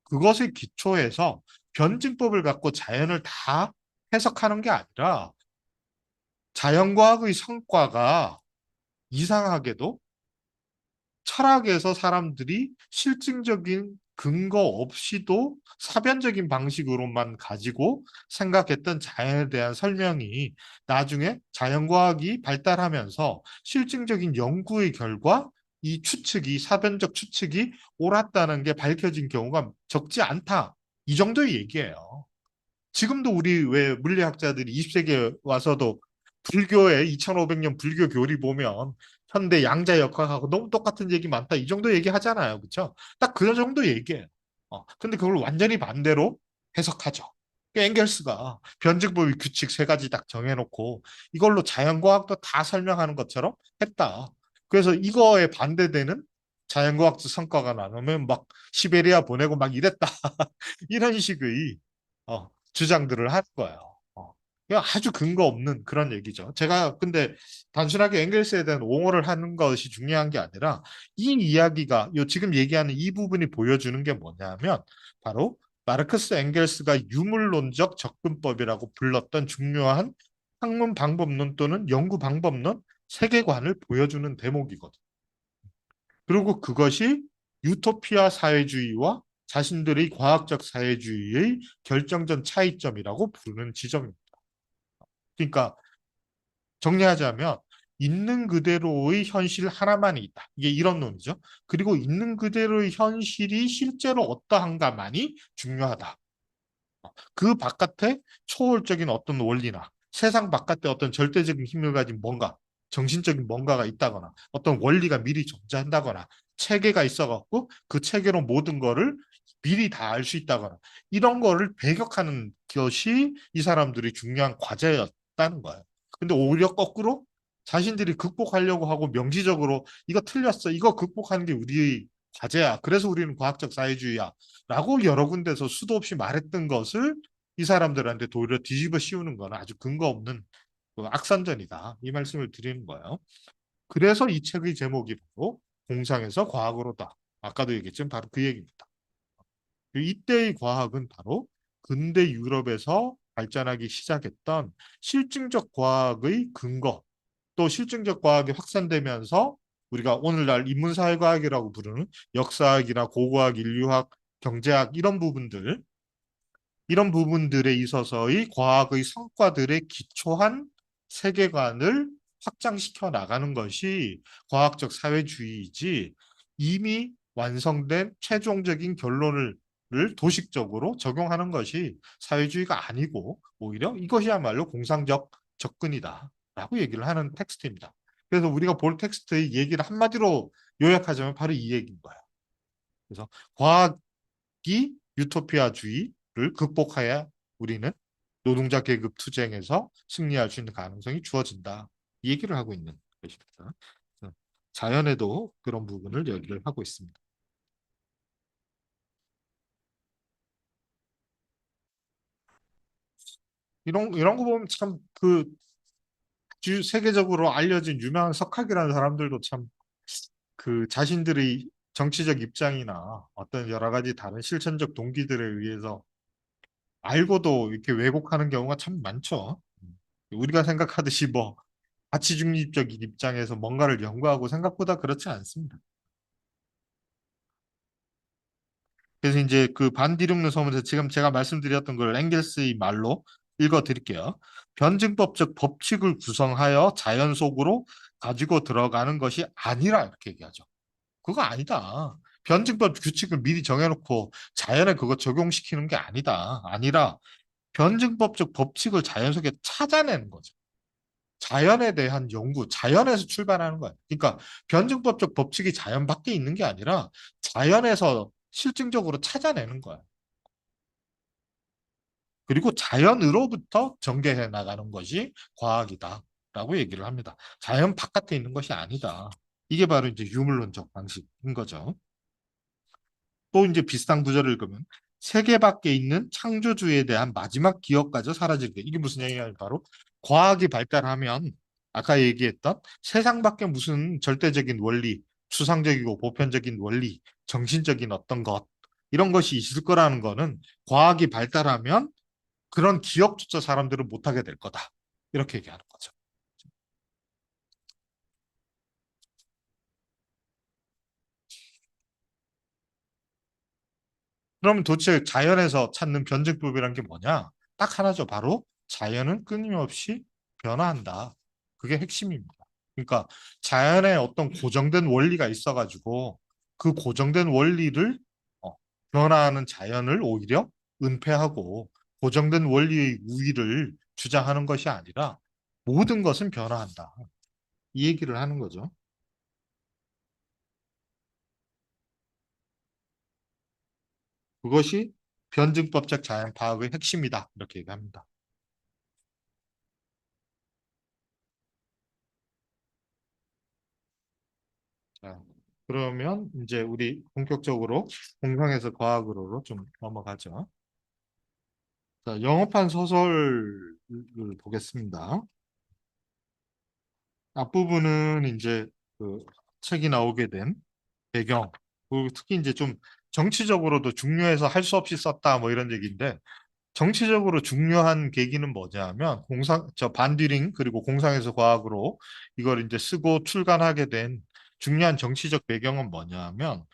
그것을 기초해서 변증법을 갖고 자연을 다 해석하는 게 아니라 자연과학의 성과가 이상하게도 철학에서 사람들이 실증적인 근거 없이도 사변적인 방식으로만 가지고 생각했던 자연에 대한 설명이 나중에 자연과학이 발달하면서 실증적인 연구의 결과 이 추측이 사변적 추측이 옳았다는 게 밝혀진 경우가 적지 않다. 이 정도의 얘기예요. 지금도 우리 왜 물리학자들이 20세기에 와서도 불교의 2500년 불교 교리 보면 현대 양자 역학하고 너무 똑같은 얘기 많다. 이 정도 얘기하잖아요. 그렇죠? 딱 그 정도 얘기예요. 근데 그걸 완전히 반대로 해석하죠. 그 엥겔스가 변증법의 규칙 세 가지 딱 정해놓고 이걸로 자연과학도 다 설명하는 것처럼 했다. 그래서 이거에 반대되는 자연과학적 성과가 나오면 막 시베리아 보내고 막 이랬다. 이런 식의 주장들을 할 거예요. 그냥 아주 근거 없는 그런 얘기죠. 제가 근데 단순하게 엥겔스에 대한 옹호를 하는 것이 중요한 게 아니라 이 이야기가 요 지금 얘기하는 이 부분이 보여주는 게 뭐냐면 바로 마르크스 엥겔스가 유물론적 접근법이라고 불렀던 중요한 학문 방법론 또는 연구 방법론 세계관을 보여주는 대목이거든요. 그리고 그것이 유토피아 사회주의와 자신들의 과학적 사회주의의 결정적 차이점이라고 부르는 지점입니다. 그러니까 정리하자면 있는 그대로의 현실 하나만이 있다. 이게 이런 논이죠. 그리고 있는 그대로의 현실이 실제로 어떠한가만이 중요하다. 그 바깥에 초월적인 어떤 원리나 세상 바깥에 어떤 절대적인 힘을 가진 뭔가, 정신적인 뭔가가 있다거나 어떤 원리가 미리 존재한다거나 체계가 있어갖고 그 체계로 모든 거를 미리 다 알 수 있다거나 이런 거를 배격하는 것이 이 사람들이 중요한 과제였다는 거예요. 근데 오히려 거꾸로 자신들이 극복하려고 하고 명시적으로 이거 틀렸어. 이거 극복하는 게 우리의 과제야. 그래서 우리는 과학적 사회주의야. 라고 여러 군데서 수도 없이 말했던 것을 이 사람들한테 도리어 뒤집어 씌우는 건 아주 근거 없는 그 악선전이다. 이 말씀을 드리는 거예요. 그래서 이 책의 제목이 바로 공상에서 과학으로다. 아까도 얘기했지만 바로 그 얘기입니다. 이때의 과학은 바로 근대 유럽에서 발전하기 시작했던 실증적 과학의 근거, 또 실증적 과학이 확산되면서 우리가 오늘날 인문사회과학이라고 부르는 역사학이나 고고학, 인류학, 경제학 이런 부분들에 있어서의 과학의 성과들의 기초한 세계관을 확장시켜 나가는 것이 과학적 사회주의이지 이미 완성된 최종적인 결론을 도식적으로 적용하는 것이 사회주의가 아니고 오히려 이것이야말로 공상적 접근이다 라고 얘기를 하는 텍스트입니다. 그래서 우리가 볼 텍스트의 얘기를 한마디로 요약하자면 바로 이 얘기인 거예요. 그래서 과학이 유토피아주의를 극복해야 우리는 노동자 계급 투쟁에서 승리할 수 있는 가능성이 주어진다. 이 얘기를 하고 있는 것입니다. 자연에도 그런 부분을 얘기를 하고 있습니다. 이런 거 보면 참 세계적으로 알려진 유명한 석학이라는 사람들도 참 그 자신들의 정치적 입장이나 어떤 여러 가지 다른 실천적 동기들에 의해서 알고도 이렇게 왜곡하는 경우가 참 많죠. 우리가 생각하듯이 뭐 가치 중립적인 입장에서 뭔가를 연구하고 생각보다 그렇지 않습니다. 그래서 이제 그 반디lum노 서문에서 지금 제가 말씀드렸던 걸 엥겔스의 말로 읽어 드릴게요. 변증법적 법칙을 구성하여 자연 속으로 가지고 들어가는 것이 아니라 이렇게 얘기하죠. 그거 아니다. 변증법 규칙을 미리 정해놓고 자연에 그거 적용시키는 게 아니다. 아니라 변증법적 법칙을 자연 속에 찾아내는 거죠. 자연에 대한 연구, 자연에서 출발하는 거예요. 그러니까 변증법적 법칙이 자연 밖에 있는 게 아니라 자연에서 실증적으로 찾아내는 거예요. 그리고 자연으로부터 전개해 나가는 것이 과학이다라고 얘기를 합니다. 자연 바깥에 있는 것이 아니다. 이게 바로 이제 유물론적 방식인 거죠. 또 이제 비슷한 구절을 읽으면 세계 밖에 있는 창조주에 대한 마지막 기억까지 사라질 때 이게 무슨 얘기냐면 바로 과학이 발달하면 아까 얘기했던 세상 밖에 무슨 절대적인 원리, 추상적이고 보편적인 원리, 정신적인 어떤 것 이런 것이 있을 거라는 거는 과학이 발달하면 그런 기억조차 사람들은 못하게 될 거다. 이렇게 얘기하는 거죠. 그러면 도대체 자연에서 찾는 변증법이란 게 뭐냐? 딱 하나죠. 바로 자연은 끊임없이 변화한다. 그게 핵심입니다. 그러니까 자연에 어떤 고정된 원리가 있어가지고 그 고정된 원리를 어, 변화하는 자연을 오히려 은폐하고 고정된 원리의 우위를 주장하는 것이 아니라 모든 것은 변화한다. 이 얘기를 하는 거죠. 그것이 변증법적 자연 파악의 핵심이다. 이렇게 얘기합니다. 자, 그러면 이제 우리 본격적으로 공상에서 과학으로 좀 넘어가죠. 자, 영업한 소설을 보겠습니다. 앞부분은 이제 그 책이 나오게 된 배경, 그리고 특히 이제 좀 정치적으로도 중요해서 할 수 없이 썼다 뭐 이런 얘기인데 정치적으로 중요한 계기는 뭐냐면 저 반디링 그리고 공상에서 과학으로 이걸 이제 쓰고 출간하게 된 중요한 정치적 배경은 뭐냐면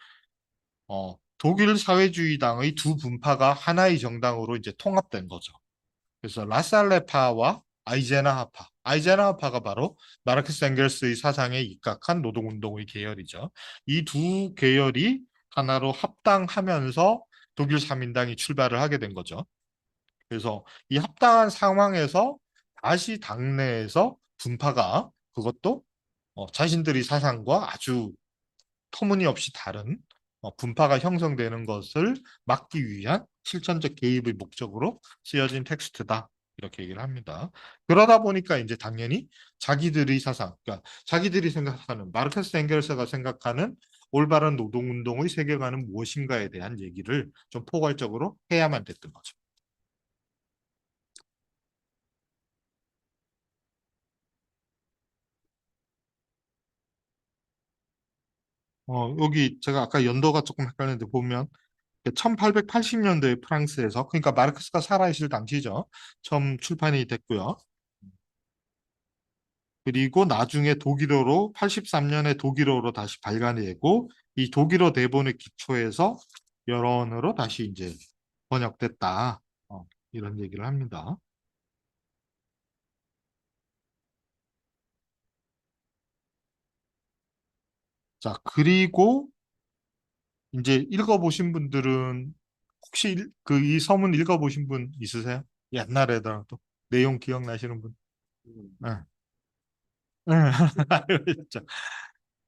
독일 사회주의당의 두 분파가 하나의 정당으로 이제 통합된 거죠. 그래서 라살레파와 아이젠하파. 아이젠하파가 바로 마르크스 엥겔스의 사상에 입각한 노동운동의 계열이죠. 이 두 계열이 하나로 합당하면서 독일 사민당이 출발을 하게 된 거죠. 그래서 이 합당한 상황에서 다시 당내에서 분파가 그것도 자신들의 사상과 아주 터무니없이 다른 분파가 형성되는 것을 막기 위한 실천적 개입의 목적으로 쓰여진 텍스트다. 이렇게 얘기를 합니다. 그러다 보니까 이제 당연히 자기들의 사상, 그러니까 자기들이 생각하는 마르크스 엥겔스가 생각하는 올바른 노동운동의 세계관은 무엇인가에 대한 얘기를 좀 포괄적으로 해야만 됐던 거죠. 여기 제가 아까 연도가 조금 헷갈렸는데 보면 1880년도에 프랑스에서 그러니까 마르크스가 살아있을 당시죠. 처음 출판이 됐고요. 그리고 나중에 독일어로 83년에 독일어로 다시 발간되고 이 독일어 대본의 기초에서 여러 언어로 다시 이제 번역됐다. 이런 얘기를 합니다. 자, 그리고 이제 읽어보신 분들은 혹시 그 이 서문 읽어보신 분 있으세요? 옛날에더라도 내용 기억나시는 분? 네. 네. 그렇죠.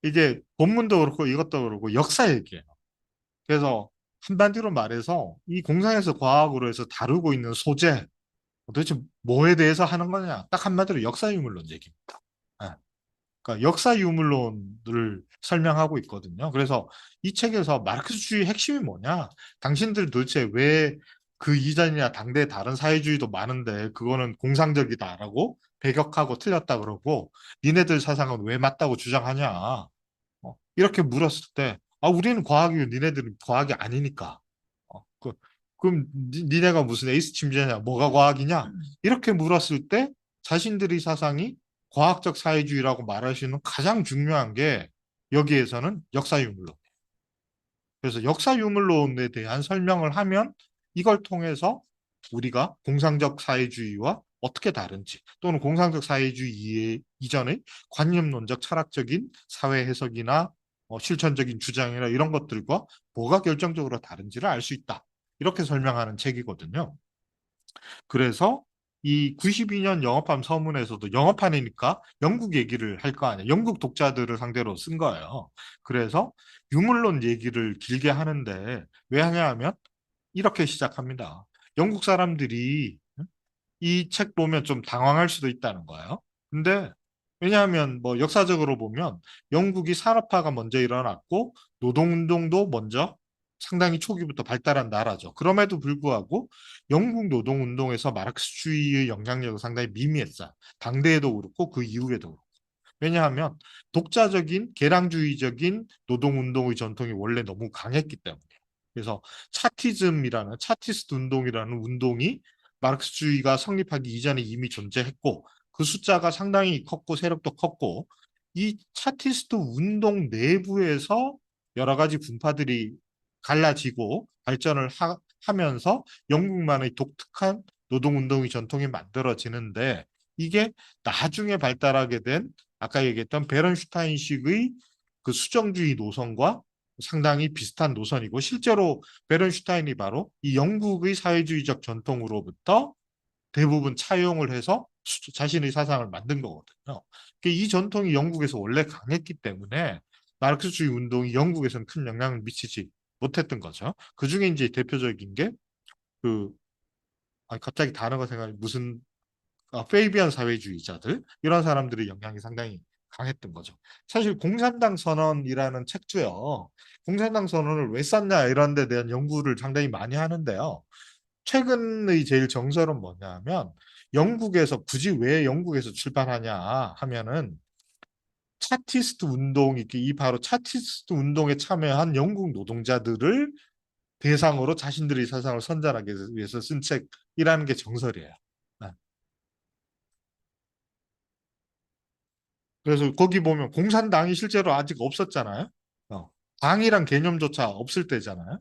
이게 본문도 그렇고 이것도 그렇고 역사 얘기예요. 그래서 한마디로 말해서 이 공상에서 과학으로 해서 다루고 있는 소재 도대체 뭐에 대해서 하는 거냐? 딱 한마디로 역사 유물론 얘기입니다. 네. 그러니까 역사 유물론을 설명하고 있거든요. 그래서 이 책에서 마르크스주의 핵심이 뭐냐? 당신들 도대체 왜 그 이전이나 당대 다른 사회주의도 많은데 그거는 공상적이다라고 배격하고 틀렸다 그러고 니네들 사상은 왜 맞다고 주장하냐? 이렇게 물었을 때 우리는 과학이고 니네들은 과학이 아니니까. 그럼 니네가 무슨 에이스 침제냐? 뭐가 과학이냐? 이렇게 물었을 때 자신들의 사상이 과학적 사회주의라고 말할 수 있는 가장 중요한 게 여기에서는 역사 유물론. 그래서 역사 유물론에 대한 설명을 하면 이걸 통해서 우리가 공상적 사회주의와 어떻게 다른지 또는 공상적 사회주의 이전의 관념론적 철학적인 사회 해석이나 실천적인 주장이나 이런 것들과 뭐가 결정적으로 다른지를 알 수 있다. 이렇게 설명하는 책이거든요. 그래서 이 92년 영업함 서문에서도 영업판이니까 영국 얘기를 할 거 아니에요. 영국 독자들을 상대로 쓴 거예요. 그래서 유물론 얘기를 길게 하는데 왜 하냐 하면 이렇게 시작합니다. 영국 사람들이 이 책 보면 좀 당황할 수도 있다는 거예요. 근데 왜냐하면 뭐 역사적으로 보면 영국이 산업화가 먼저 일어났고 노동운동도 먼저 상당히 초기부터 발달한 나라죠. 그럼에도 불구하고 영국 노동운동에서 마르크스주의의 영향력은 상당히 미미했어요. 당대에도 그렇고 그 이후에도 그렇고. 왜냐하면 독자적인 계량주의적인 노동운동의 전통이 원래 너무 강했기 때문에. 그래서 차티즘이라는 차티스트 운동이라는 운동이 마르크스주의가 성립하기 이전에 이미 존재했고 그 숫자가 상당히 컸고 세력도 컸고 이 차티스트 운동 내부에서 여러 가지 분파들이 갈라지고 발전을 하면서 영국만의 독특한 노동운동의 전통이 만들어지는데 이게 나중에 발달하게 된 아까 얘기했던 베른슈타인식의 그 수정주의 노선과 상당히 비슷한 노선이고 실제로 베른슈타인이 바로 이 영국의 사회주의적 전통으로부터 대부분 차용을 해서 자신의 사상을 만든 거거든요. 이 전통이 영국에서 원래 강했기 때문에 마르크스주의 운동이 영국에서는 큰 영향을 미치지 못했던 거죠. 그 중에 이제 대표적인 게 그, 갑자기 단어가 생각이 무슨 페이비안 사회주의자들 이런 사람들의 영향이 상당히 강했던 거죠. 사실 공산당 선언이라는 책도요. 공산당 선언을 왜 썼냐 이런 데 대한 연구를 상당히 많이 하는데요. 최근의 제일 정설은 뭐냐면 영국에서 굳이 왜 영국에서 출판하냐 하면은 차티스트 운동이 이 바로 차티스트 운동에 참여한 영국 노동자들을 대상으로 자신들의 사상을 선전하기 위해서 쓴 책이라는 게 정설이에요. 네. 그래서 거기 보면 공산당이 실제로 아직 없었잖아요. 어. 당이란 개념조차 없을 때잖아요.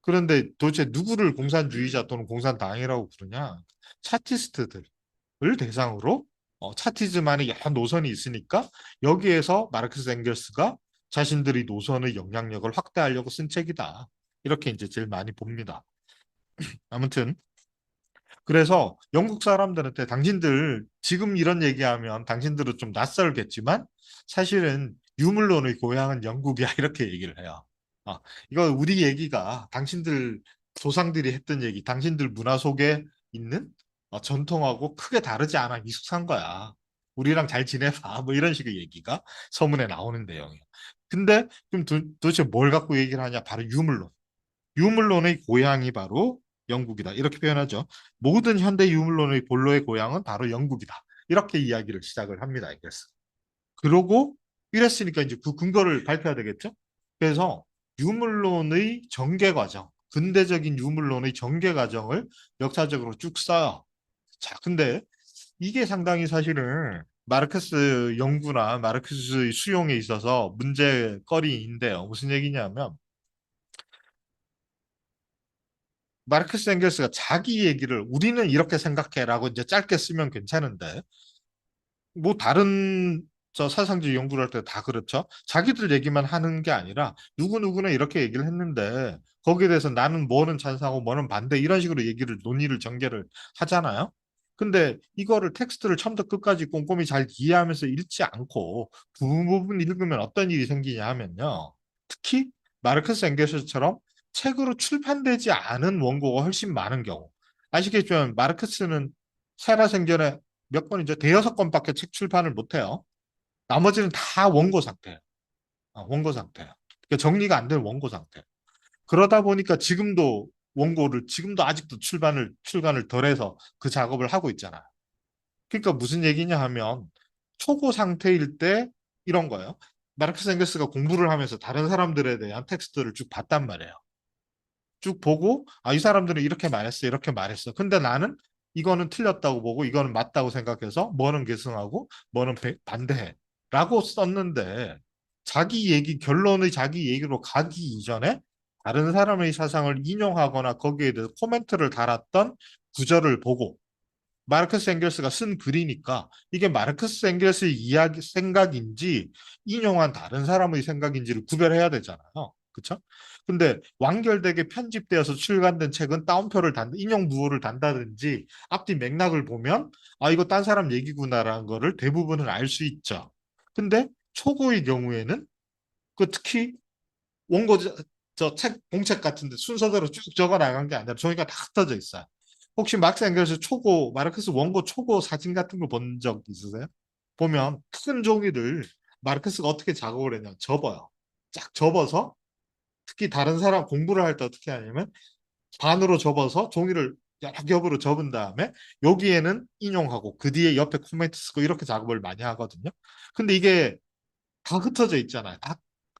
그런데 도대체 누구를 공산주의자 또는 공산당이라고 부르냐? 차티스트들을 대상으로 차티즘안의 여러 노선이 있으니까 여기에서 마르크스 앵겔스가 자신들이 노선의 영향력을 확대하려고 쓴 책이다. 이렇게 이제 제일 많이 봅니다. 아무튼 그래서 영국 사람들한테 당신들 지금 이런 얘기하면 당신들은 좀 낯설겠지만 사실은 유물론의 고향은 영국이야 이렇게 얘기를 해요. 이거 우리 얘기가 당신들 조상들이 했던 얘기, 당신들 문화 속에 있는 전통하고 크게 다르지 않아 익숙한 거야. 우리랑 잘 지내봐. 뭐 이런 식의 얘기가 서문에 나오는 내용이에요. 근데 그럼 도대체 뭘 갖고 얘기를 하냐? 바로 유물론. 유물론의 고향이 바로 영국이다. 이렇게 표현하죠. 모든 현대 유물론의 본로의 고향은 바로 영국이다. 이렇게 이야기를 시작을 합니다. 그래서 그러고 이랬으니까 이제 그 근거를 밝혀야 되겠죠. 그래서 유물론의 전개 과정, 근대적인 유물론의 전개 과정을 역사적으로 쭉 써요. 자, 근데 이게 상당히 사실은 마르크스 연구나 마르크스의 수용에 있어서 문제거리인데요. 무슨 얘기냐면 마르크스 앵겔스가 자기 얘기를 우리는 이렇게 생각해라고 이제 짧게 쓰면 괜찮은데 뭐 다른 저 사상주의 연구를 할 때 다 그렇죠. 자기들 얘기만 하는 게 아니라 누구누구는 이렇게 얘기를 했는데 거기에 대해서 나는 뭐는 찬성하고 뭐는 반대 이런 식으로 얘기를 논의를 전개를 하잖아요. 근데 이거를 텍스트를 처음부터 끝까지 꼼꼼히 잘 이해하면서 읽지 않고 부분 읽으면 어떤 일이 생기냐 하면요. 특히 마르크스 앵겔스처럼 책으로 출판되지 않은 원고가 훨씬 많은 경우. 아시겠지만 마르크스는 살아생전에 몇 권이죠? 대여섯 권밖에 책 출판을 못해요. 나머지는 다 원고 상태예요. 원고 상태예요. 그러니까 정리가 안 된 원고 상태. 그러다 보니까 지금도 아직도 출간을 덜해서 그 작업을 하고 있잖아요. 그러니까 무슨 얘기냐 하면 초고 상태일 때 이런 거예요. 마르크스 앵겔스가 공부를 하면서 다른 사람들에 대한 텍스트를 쭉 봤단 말이에요. 쭉 보고 이 사람들은 이렇게 말했어 이렇게 말했어 근데 나는 이거는 틀렸다고 보고 이거는 맞다고 생각해서 뭐는 계승하고 뭐는 반대해 라고 썼는데 결론의 자기 얘기로 가기 이전에 다른 사람의 사상을 인용하거나 거기에 대해서 코멘트를 달았던 구절을 보고 마르크스 앵겔스가 쓴 글이니까 이게 마르크스 앵겔스의 이야기 생각인지 인용한 다른 사람의 생각인지를 구별해야 되잖아요. 그렇죠? 근데 완결되게 편집되어서 출간된 책은 인용 부호를 단다든지 앞뒤 맥락을 보면 이거 딴 사람 얘기구나라는 거를 대부분은 알 수 있죠. 근데 초고의 경우에는 특히 원고 저책 공책 같은데 순서대로 쭉 적어 나간 게 아니라 종이가 다 흩어져 있어요. 혹시 막스 앵겔스 마르크스 원고 초고 사진 같은 거 본 적 있으세요? 보면 큰 종이를 마르크스가 어떻게 작업을 했냐 접어요. 쫙 접어서 특히 다른 사람 공부를 할 때 어떻게 하냐면 반으로 접어서 종이를 여러 겹으로 접은 다음에 여기에는 인용하고 그 뒤에 옆에 코멘트 쓰고 이렇게 작업을 많이 하거든요. 근데 이게 다 흩어져 있잖아요.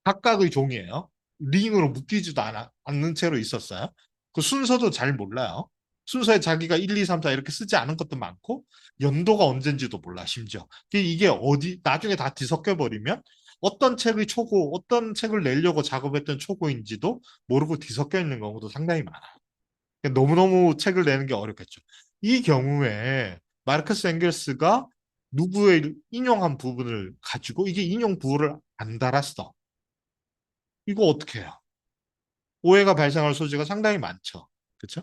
각각의 종이에요. 링으로 묶이지도 않는 채로 있었어요. 그 순서도 잘 몰라요. 순서에 자기가 1, 2, 3, 4 이렇게 쓰지 않은 것도 많고 연도가 언젠지도 몰라 심지어. 이게 나중에 다 뒤섞여 버리면 어떤 책을 내려고 작업했던 초고인지도 모르고 뒤섞여 있는 경우도 상당히 많아요. 그러니까 너무너무 책을 내는 게 어렵겠죠. 이 경우에 마르크스 앵겔스가 누구의 인용한 부분을 가지고 이게 인용 부호를 안 달았어. 이거 어떻게 해요? 오해가 발생할 소지가 상당히 많죠. 그렇죠?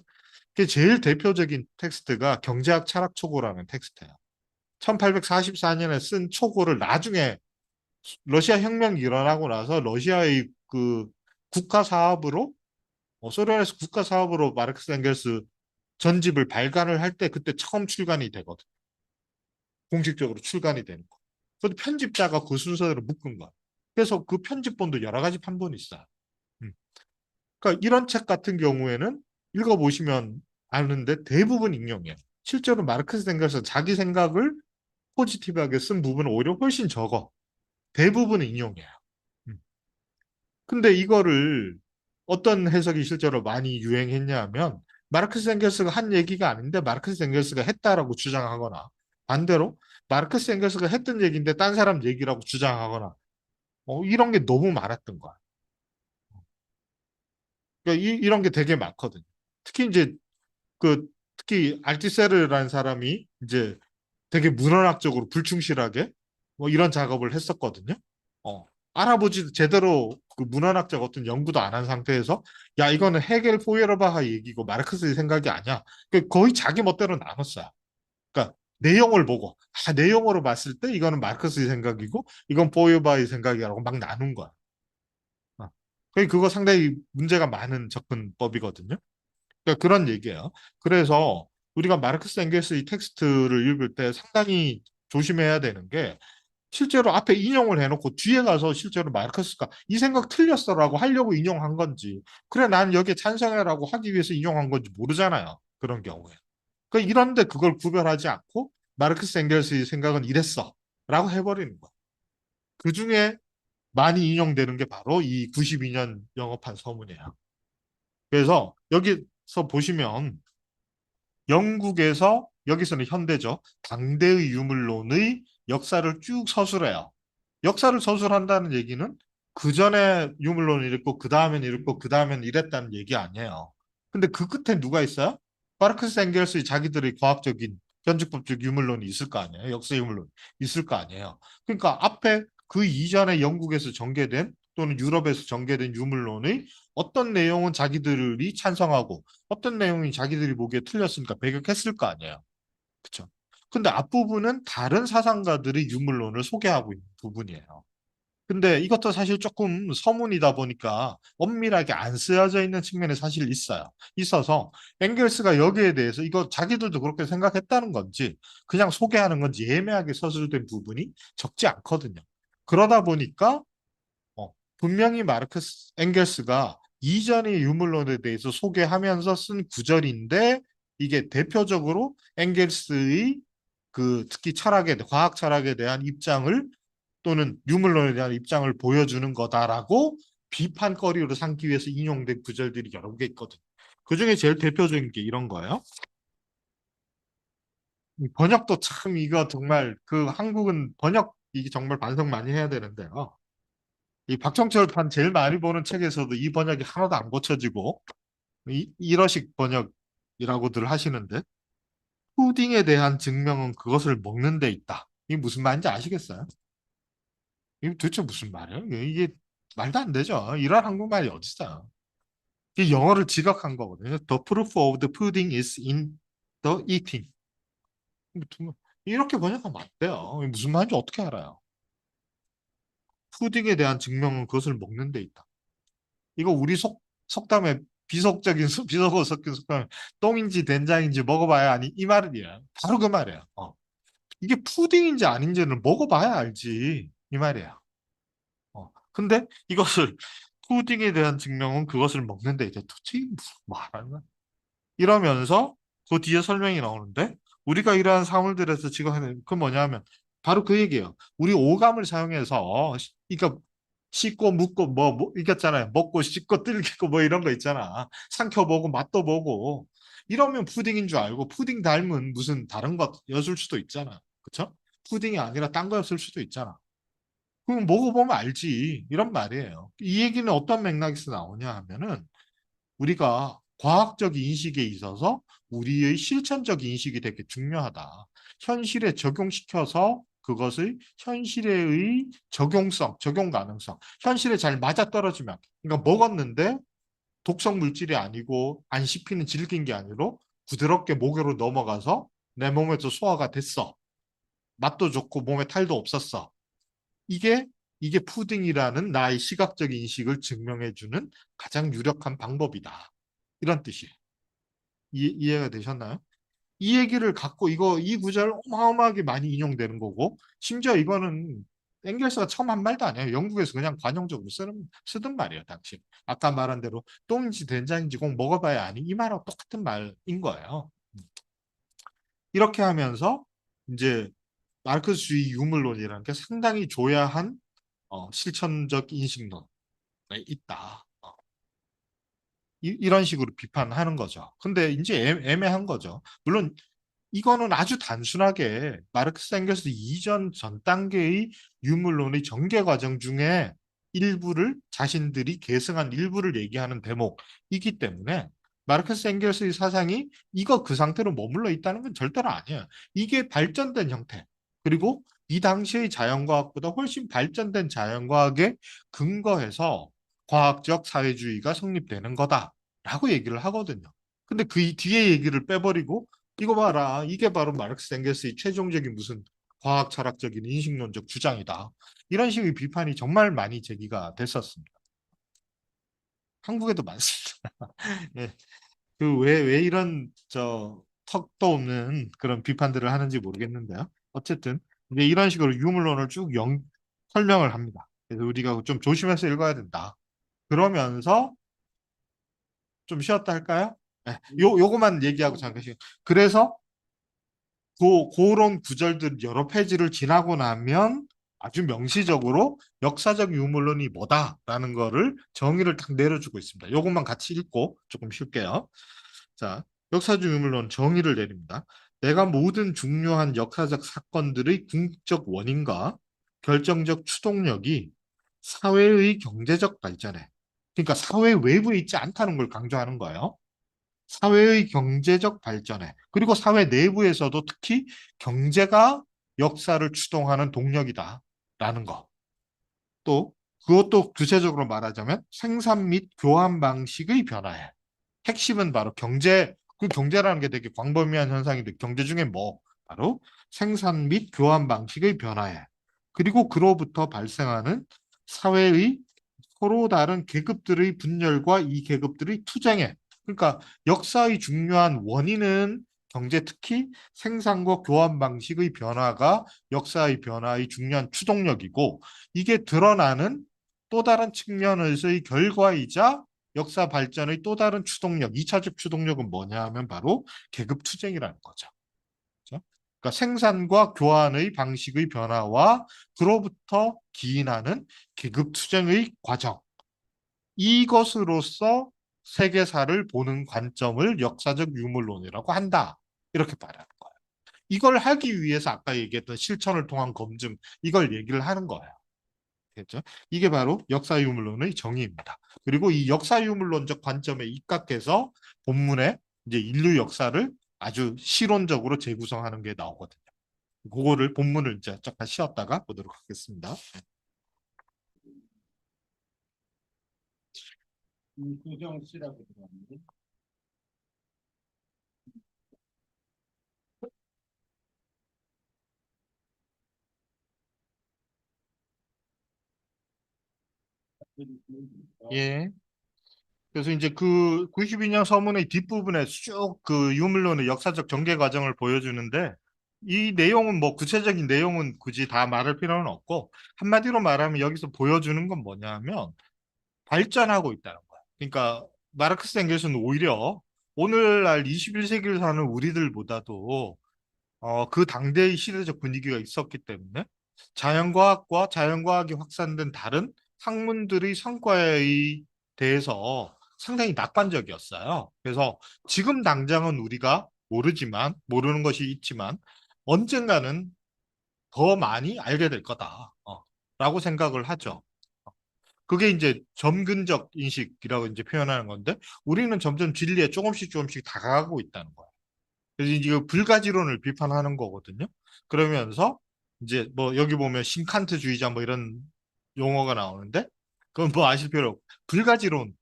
그 제일 대표적인 텍스트가 경제학 철학 초고라는 텍스트예요. 1844년에 쓴 초고를 나중에 러시아 혁명이 일어나고 나서 러시아의 그 국가 사업으로 소련에서 국가 사업으로 마르크스 엥겔스 전집을 발간을 할 때 그때 처음 출간이 되거든. 공식적으로 출간이 되는 거. 그래서 편집자가 그 순서대로 묶은 거야. 그래서 그 편집본도 여러 가지 판본이 있어요. 음. 그러니까 이런 책 같은 경우에는 읽어보시면 아는데 대부분 인용이에요. 실제로 마르크스 엥겔스 자기 생각을 포지티브하게 쓴 부분은 오히려 훨씬 적어. 대부분 인용이에요. 음. 근데 이거를 어떤 해석이 실제로 많이 유행했냐 하면 마르크스 엥겔스가 한 얘기가 아닌데 마르크스 엥겔스가 했다라고 주장하거나 반대로 마르크스 엥겔스가 했던 얘기인데 딴 사람 얘기라고 주장하거나 이런 게 너무 많았던 거야. 그러니까 이런 게 되게 많거든. 특히 이제 그 특히 알티세르라는 사람이 이제 되게 문헌학적으로 불충실하게 뭐 이런 작업을 했었거든요. 어, 알아보지 제대로 그 문헌학적 어떤 연구도 안 한 상태에서 야 이거는 헤겔 포이에르바하 얘기고 마르크스의 생각이 아니야. 거의 자기 멋대로 나눴어요. 그러니까 내용을 보고 내용으로 봤을 때 이거는 마르크스의 생각이고 이건 포이에르바하의 생각이라고 막 나눈 거야. 어. 그거 상당히 문제가 많은 접근법이거든요. 그러니까 그런 얘기예요. 그래서 우리가 마르크스 엥겔스 이 텍스트를 읽을 때 상당히 조심해야 되는 게 실제로 앞에 인용을 해놓고 뒤에 가서 실제로 마르크스가 이 생각 틀렸어라고 하려고 인용한 건지 그래 난 여기에 찬성해라고 하기 위해서 인용한 건지 모르잖아요. 그런 경우에. 그러니까 이런데 그걸 구별하지 않고 마르크스 엥겔스의 생각은 이랬어 라고 해버리는 거야. 그중에 많이 인용되는 게 바로 이 92년 영업한 서문이에요. 그래서 여기서 보시면 영국에서 여기서는 현대죠. 당대의 유물론의 역사를 쭉 서술해요. 역사를 서술한다는 얘기는 그 전에 유물론을 읽고 그 다음엔 읽고 그 다음엔 이랬다는 얘기 아니에요. 근데 그 끝에 누가 있어요? 마르크스 엥겔스의 자기들의 과학적인 현직법적 유물론이 있을 거 아니에요. 역사 유물론 있을 거 아니에요. 그러니까 앞에 그 이전에 영국에서 전개된 또는 유럽에서 전개된 유물론의 어떤 내용은 자기들이 찬성하고 어떤 내용이 자기들이 보기에 틀렸으니까 배격했을 거 아니에요. 그렇죠? 근데 앞부분은 다른 사상가들의 유물론을 소개하고 있는 부분이에요. 근데 이것도 사실 조금 서문이다 보니까 엄밀하게 안 쓰여져 있는 측면이 사실 있어요. 있어서 엥겔스가 여기에 대해서 이거 자기들도 그렇게 생각했다는 건지 그냥 소개하는 건지 애매하게 서술된 부분이 적지 않거든요. 그러다 보니까 분명히 마르크스 엥겔스가 이전의 유물론에 대해서 소개하면서 쓴 구절인데 이게 대표적으로 엥겔스의 그 특히 철학에 과학 철학에 대한 입장을 또는 유물론에 대한 입장을 보여주는 거다라고 비판거리로 삼기 위해서 인용된 구절들이 여러 개 있거든. 그 중에 제일 대표적인 게 이런 거예요. 이 번역도 참 이거 정말 그 한국은 번역 이게 정말 반성 많이 해야 되는데요. 이 박정철 판 제일 많이 보는 책에서도 이 번역이 하나도 안 고쳐지고 이러식 번역이라고들 하시는데 푸딩에 대한 증명은 그것을 먹는 데 있다. 이게 무슨 말인지 아시겠어요? 이게 도대체 무슨 말이에요? 이게 말도 안 되죠. 이런 한국말이 어딨어요? 이게 영어를 지각한 거거든요. The proof of the pudding is in the eating. 이렇게 번역하면 안 돼요. 이게 무슨 말인지 어떻게 알아요? 푸딩에 대한 증명은 그것을 먹는 데 있다. 이거 우리 속담에 비속적인 비속어 섞인 속담에 똥인지 된장인지 먹어봐야 아니 이 말이에요. 바로 그 말이에요. 이게 푸딩인지 아닌지는 먹어봐야 알지 이 말이에요. 근데 이것을 푸딩에 대한 증명은 그것을 먹는데 이제 도대체 무슨 말하는 거야? 이러면서 그 뒤에 설명이 나오는데 우리가 이러한 사물들에서 지금 하는 그 뭐냐면 바로 그 얘기예요. 우리 오감을 사용해서 그러니까 씹고 묻고 뭐 이겼잖아요. 먹고 씹고 뜯기고 뭐 이런 거 있잖아. 삼켜보고 맛도 보고 이러면 푸딩인 줄 알고 푸딩 닮은 무슨 다른 것였을 수도 있잖아. 그쵸? 푸딩이 아니라 딴 거였을 수도 있잖아. 그럼 먹어보면 알지. 이런 말이에요. 이 얘기는 어떤 맥락에서 나오냐 하면은 우리가 과학적 인식에 있어서 우리의 실천적 인식이 되게 중요하다. 현실에 적용시켜서 그것의 현실의 적용성, 적용 가능성, 현실에 잘 맞아떨어지면, 그러니까 먹었는데 독성 물질이 아니고 안 씹히는 질긴 게 아니로 부드럽게 목으로 넘어가서 내 몸에서 소화가 됐어. 맛도 좋고 몸에 탈도 없었어. 이게 이게 푸딩이라는 나의 시각적 인식을 증명해주는 가장 유력한 방법이다. 이런 뜻이에요. 이해가 되셨나요? 이 얘기를 갖고 이 구절 어마어마하게 많이 인용되는 거고 심지어 이거는 엥겔스가 처음 한 말도 아니에요. 영국에서 그냥 관용적으로 쓰던 말이에요. 당시 아까 말한 대로 똥인지 된장인지 꼭 먹어봐야 아니 이 말하고 똑같은 말인 거예요. 이렇게 하면서 이제 마르크스주의 유물론이라는 게 상당히 조야한 실천적 인식론에 있다. 이런 식으로 비판하는 거죠. 근데 이제 애매한 거죠. 물론 이거는 아주 단순하게 마르크스 앵겔스 이전 전 단계의 유물론의 전개 과정 중에 일부를 자신들이 계승한 일부를 얘기하는 대목이기 때문에 마르크스 앵겔스의 사상이 이거 그 상태로 머물러 있다는 건 절대로 아니에요. 이게 발전된 형태. 그리고 이 당시의 자연과학보다 훨씬 발전된 자연과학에 근거해서 과학적 사회주의가 성립되는 거다라고 얘기를 하거든요. 근데 그 뒤에 얘기를 빼버리고 이거 봐라. 이게 바로 마르크스 엥겔스의 최종적인 무슨 과학 철학적인 인식론적 주장이다. 이런 식의 비판이 정말 많이 제기가 됐었습니다. 한국에도 많습니다. 예. 왜 이런 턱도 없는 그런 비판들을 하는지 모르겠는데요. 어쨌든 이제 이런 식으로 유물론을 쭉 설명을 합니다. 그래서 우리가 좀 조심해서 읽어야 된다. 그러면서 좀 쉬었다 할까요? 네. 요거만 얘기하고 잠깐. 그래서 그런 구절들 여러 페이지를 지나고 나면 아주 명시적으로 역사적 유물론이 뭐다라는 거를 정의를 딱 내려주고 있습니다. 요것만 같이 읽고 조금 쉴게요. 자, 역사적 유물론 정의를 내립니다. 내가 모든 중요한 역사적 사건들의 궁극적 원인과 결정적 추동력이 사회의 경제적 발전에, 그러니까 사회 외부에 있지 않다는 걸 강조하는 거예요. 사회의 경제적 발전에 그리고 사회 내부에서도 특히 경제가 역사를 추동하는 동력이다라는 거. 또 그것도 구체적으로 말하자면 생산 및 교환 방식의 변화에 핵심은 바로 그 경제라는 게 되게 광범위한 현상인데 경제 중에 뭐 바로 생산 및 교환 방식의 변화에 그리고 그로부터 발생하는 사회의 서로 다른 계급들의 분열과 이 계급들의 투쟁에 그러니까 역사의 중요한 원인은 경제 특히 생산과 교환 방식의 변화가 역사의 변화의 중요한 추동력이고 이게 드러나는 또 다른 측면에서의 결과이자 역사 발전의 또 다른 추동력, 2차적 추동력은 뭐냐 하면 바로 계급 투쟁이라는 거죠. 그렇죠? 그러니까 생산과 교환의 방식의 변화와 그로부터 기인하는 계급 투쟁의 과정. 이것으로서 세계사를 보는 관점을 역사적 유물론이라고 한다. 이렇게 말하는 거예요. 이걸 하기 위해서 아까 얘기했던 실천을 통한 검증, 이걸 얘기를 하는 거예요. 됐죠? 이게 바로 역사유물론의 정의입니다. 그리고 이 역사유물론적 관점에 입각해서 본문에 이제 인류 역사를 아주 실론적으로 재구성하는 게 나오거든요. 그거를 본문을 이제 잠깐 쉬었다가 보도록 하겠습니다. 조정 씨라고 들어왔는데. 예. 그래서 이제 그 92년 서문의 뒷부분에 쭉 그 유물론의 역사적 전개 과정을 보여주는데 이 내용은 뭐 구체적인 내용은 굳이 다 말할 필요는 없고 한마디로 말하면 여기서 보여주는 건 뭐냐면 발전하고 있다는 거야. 그러니까 마르크스 엥겔스는 오히려 오늘날 21세기를 사는 우리들보다도 그 당대의 시대적 분위기가 있었기 때문에 자연과학과 자연과학이 확산된 다른 학문들의 성과에 대해서 상당히 낙관적이었어요. 그래서 지금 당장은 우리가 모르는 것이 있지만 언젠가는 더 많이 알게 될 거다. 라고 생각을 하죠. 그게 이제 점근적 인식이라고 이제 표현하는 건데 우리는 점점 진리에 조금씩 조금씩 다가가고 있다는 거예요. 그래서 이제 그 불가지론을 비판하는 거거든요. 그러면서 이제 뭐 여기 보면 신칸트주의자 뭐 이런 용어가 나오는데 그건 뭐 아실 필요 없고 불가지론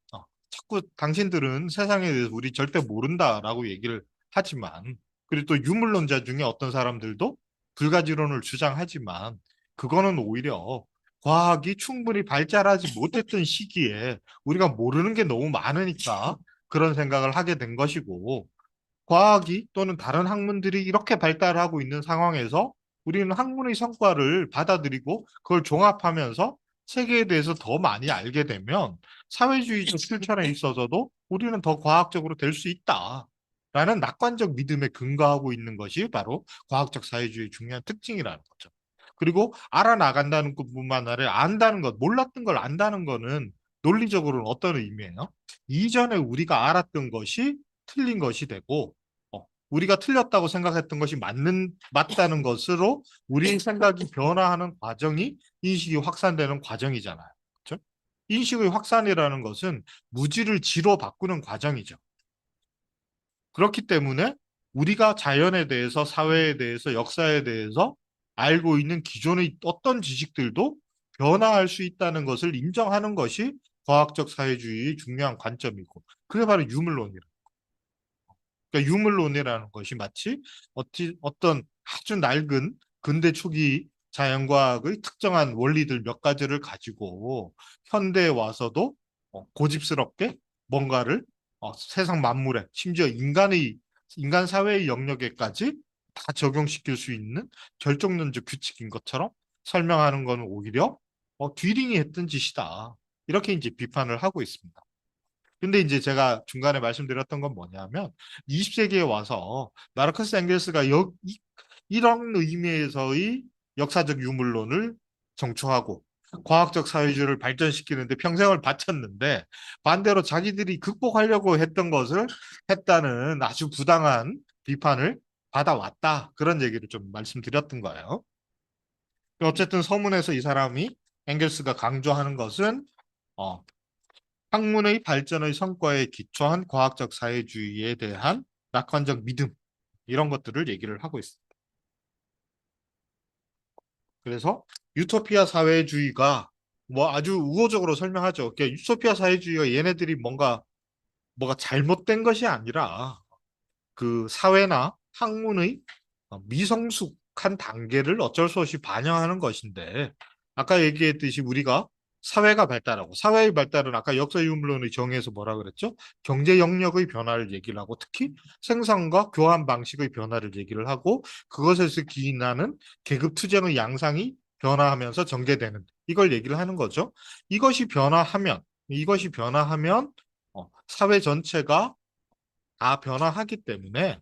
자꾸 당신들은 세상에 대해서 우리 절대 모른다라고 얘기를 하지만 그리고 또 유물론자 중에 어떤 사람들도 불가지론을 주장하지만 그거는 오히려 과학이 충분히 발달하지 못했던 시기에 우리가 모르는 게 너무 많으니까 그런 생각을 하게 된 것이고, 과학이 또는 다른 학문들이 이렇게 발달하고 있는 상황에서 우리는 학문의 성과를 받아들이고 그걸 종합하면서 세계에 대해서 더 많이 알게 되면 사회주의적 실천에 있어서도 우리는 더 과학적으로 될 수 있다. 라는 낙관적 믿음에 근거하고 있는 것이 바로 과학적 사회주의의 중요한 특징이라는 거죠. 그리고 알아나간다는 것뿐만 아니라 안다는 것, 몰랐던 걸 안다는 거는 논리적으로는 어떤 의미예요? 이전에 우리가 알았던 것이 틀린 것이 되고, 우리가 틀렸다고 생각했던 것이 맞다는 것으로 우리의 생각이 변화하는 과정이 인식이 확산되는 과정이잖아요. 그렇죠? 인식의 확산이라는 것은 무지를 지로 바꾸는 과정이죠. 그렇기 때문에 우리가 자연에 대해서, 사회에 대해서, 역사에 대해서 알고 있는 기존의 어떤 지식들도 변화할 수 있다는 것을 인정하는 것이 과학적 사회주의의 중요한 관점이고, 그게 바로 유물론이라. 그러니까 유물론이라는 것이 마치 어떤 아주 낡은 근대 초기 자연과학의 특정한 원리들 몇 가지를 가지고 현대에 와서도 고집스럽게 뭔가를 세상 만물에, 심지어 인간 사회의 영역에까지 다 적용시킬 수 있는 결정론적 규칙인 것처럼 설명하는 것은 오히려 뒤링이 했던 짓이다. 이렇게 이제 비판을 하고 있습니다. 근데 이제 제가 중간에 말씀드렸던 건 뭐냐면 20세기에 와서 마르크스 앵겔스가 이런 의미에서의 역사적 유물론을 정초하고 과학적 사회주의를 발전시키는데 평생을 바쳤는데, 반대로 자기들이 극복하려고 했던 것을 했다는 아주 부당한 비판을 받아왔다. 그런 얘기를 좀 말씀드렸던 거예요. 어쨌든 서문에서 이 사람이, 앵겔스가 강조하는 것은 어, 학문의 발전의 성과에 기초한 과학적 사회주의에 대한 낙관적 믿음, 이런 것들을 얘기를 하고 있습니다. 그래서 유토피아 사회주의가 뭐 아주 우호적으로 설명하죠. 그러니까 유토피아 사회주의가 얘네들이 뭐가 잘못된 것이 아니라 그 사회나 학문의 미성숙한 단계를 어쩔 수 없이 반영하는 것인데, 아까 얘기했듯이 우리가 사회가 발달하고, 사회의 발달은 아까 역사유물론의 정의에서 뭐라 그랬죠? 경제 영역의 변화를 얘기를 하고, 특히 생산과 교환 방식의 변화를 얘기를 하고, 그것에서 기인하는 계급 투쟁의 양상이 변화하면서 전개되는, 이걸 얘기를 하는 거죠. 이것이 변화하면 사회 전체가 다 변화하기 때문에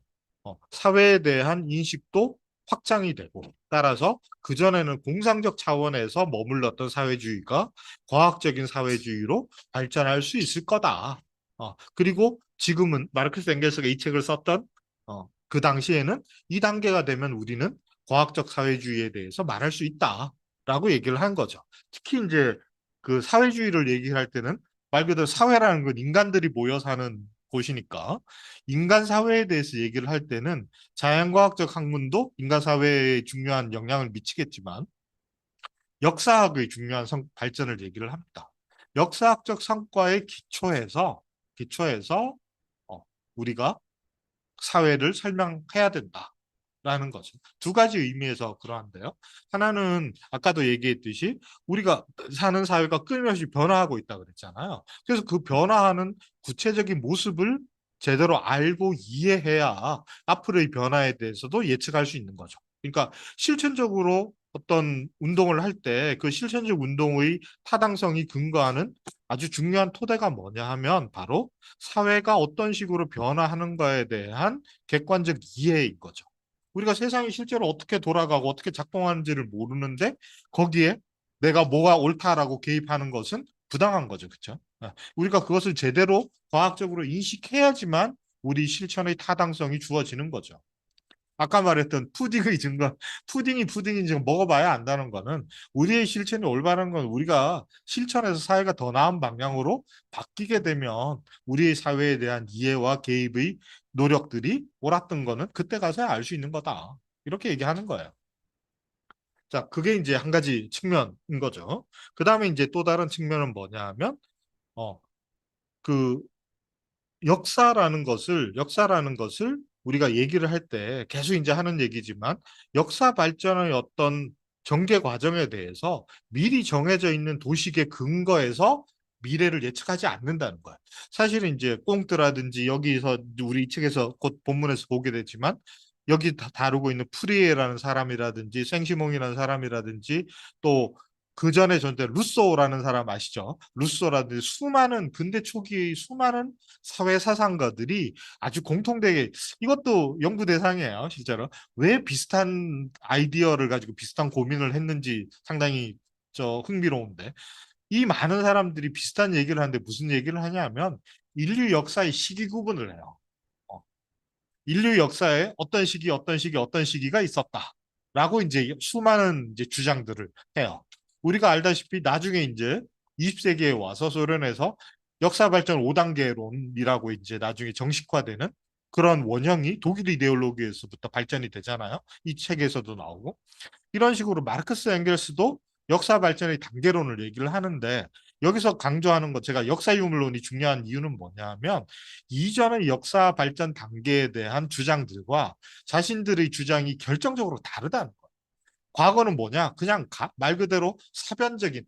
사회에 대한 인식도 확장이 되고, 따라서 그전에는 공상적 차원에서 머물렀던 사회주의가 과학적인 사회주의로 발전할 수 있을 거다. 그리고 지금은 마르크스 앵겔스가 이 책을 썼던 그 당시에는 이 단계가 되면 우리는 과학적 사회주의에 대해서 말할 수 있다라고 얘기를 한 거죠. 특히 이제 그 사회주의를 얘기할 때는 말 그대로 사회라는 건 인간들이 모여 사는 곳이니까 인간 사회에 대해서 얘기를 할 때는 자연과학적 학문도 인간 사회에 중요한 영향을 미치겠지만 역사학의 중요한 발전을 얘기를 합니다. 역사학적 성과에 기초해서 우리가 사회를 설명해야 된다라는 거죠. 두 가지 의미에서 그러한데요. 하나는 아까도 얘기했듯이 우리가 사는 사회가 끊임없이 변화하고 있다 그랬잖아요. 그래서 그 변화하는 구체적인 모습을 제대로 알고 이해해야 앞으로의 변화에 대해서도 예측할 수 있는 거죠. 그러니까 실천적으로 어떤 운동을 할 때 그 실천적 운동의 타당성이 근거하는 아주 중요한 토대가 뭐냐 하면 바로 사회가 어떤 식으로 변화하는 거에 대한 객관적 이해인 거죠. 우리가 세상이 실제로 어떻게 돌아가고 어떻게 작동하는지를 모르는데 거기에 내가 뭐가 옳다라고 개입하는 것은 부당한 거죠. 그렇죠? 우리가 그것을 제대로 과학적으로 인식해야지만 우리 실천의 타당성이 주어지는 거죠. 아까 말했던 푸딩이 푸딩인지 먹어봐야 안다는 거는 우리의 실천이 올바른 건 우리가 실천해서 사회가 더 나은 방향으로 바뀌게 되면 우리의 사회에 대한 이해와 개입의 노력들이 옳았던 거는 그때 가서야 알 수 있는 거다. 이렇게 얘기하는 거예요. 자, 그게 이제 한 가지 측면인 거죠. 그 다음에 이제 또 다른 측면은 뭐냐 하면, 어, 그 역사라는 것을 우리가 얘기를 할 때 계속 이제 하는 얘기지만 역사 발전의 어떤 전개 과정에 대해서 미리 정해져 있는 도식의 근거에서 미래를 예측하지 않는다는 거야. 사실은 이제 꽁트라든지 여기서 우리 이 책에서 곧 본문에서 보게 되지만 여기 다루고 있는 프리에라는 사람이라든지 생시몽이라는 사람이라든지 또 그 전에 전때 루소라는 사람 아시죠? 루소라든지 수많은 근대 초기 수많은 사회 사상가들이 아주 공통되게 이것도 연구 대상이에요, 실제로. 왜 비슷한 아이디어를 가지고 비슷한 고민을 했는지 상당히 흥미로운데 이 많은 사람들이 비슷한 얘기를 하는데 무슨 얘기를 하냐면 인류 역사의 시기 구분을 해요. 어, 인류 역사에 어떤 시기가 있었다라고 이제 수많은 이제 주장들을 해요. 우리가 알다시피 나중에 이제 20세기에 와서 소련에서 역사 발전 5단계론이라고 이제 나중에 정식화되는 그런 원형이 독일 이데올로기에서부터 발전이 되잖아요. 이 책에서도 나오고. 이런 식으로 마르크스 엥겔스도 역사 발전의 단계론을 얘기를 하는데 여기서 강조하는 것 제가 역사 유물론이 중요한 이유는 뭐냐면 이전의 역사 발전 단계에 대한 주장들과 자신들의 주장이 결정적으로 다르다는 거예요. 과거는 뭐냐? 그냥 말 그대로 사변적인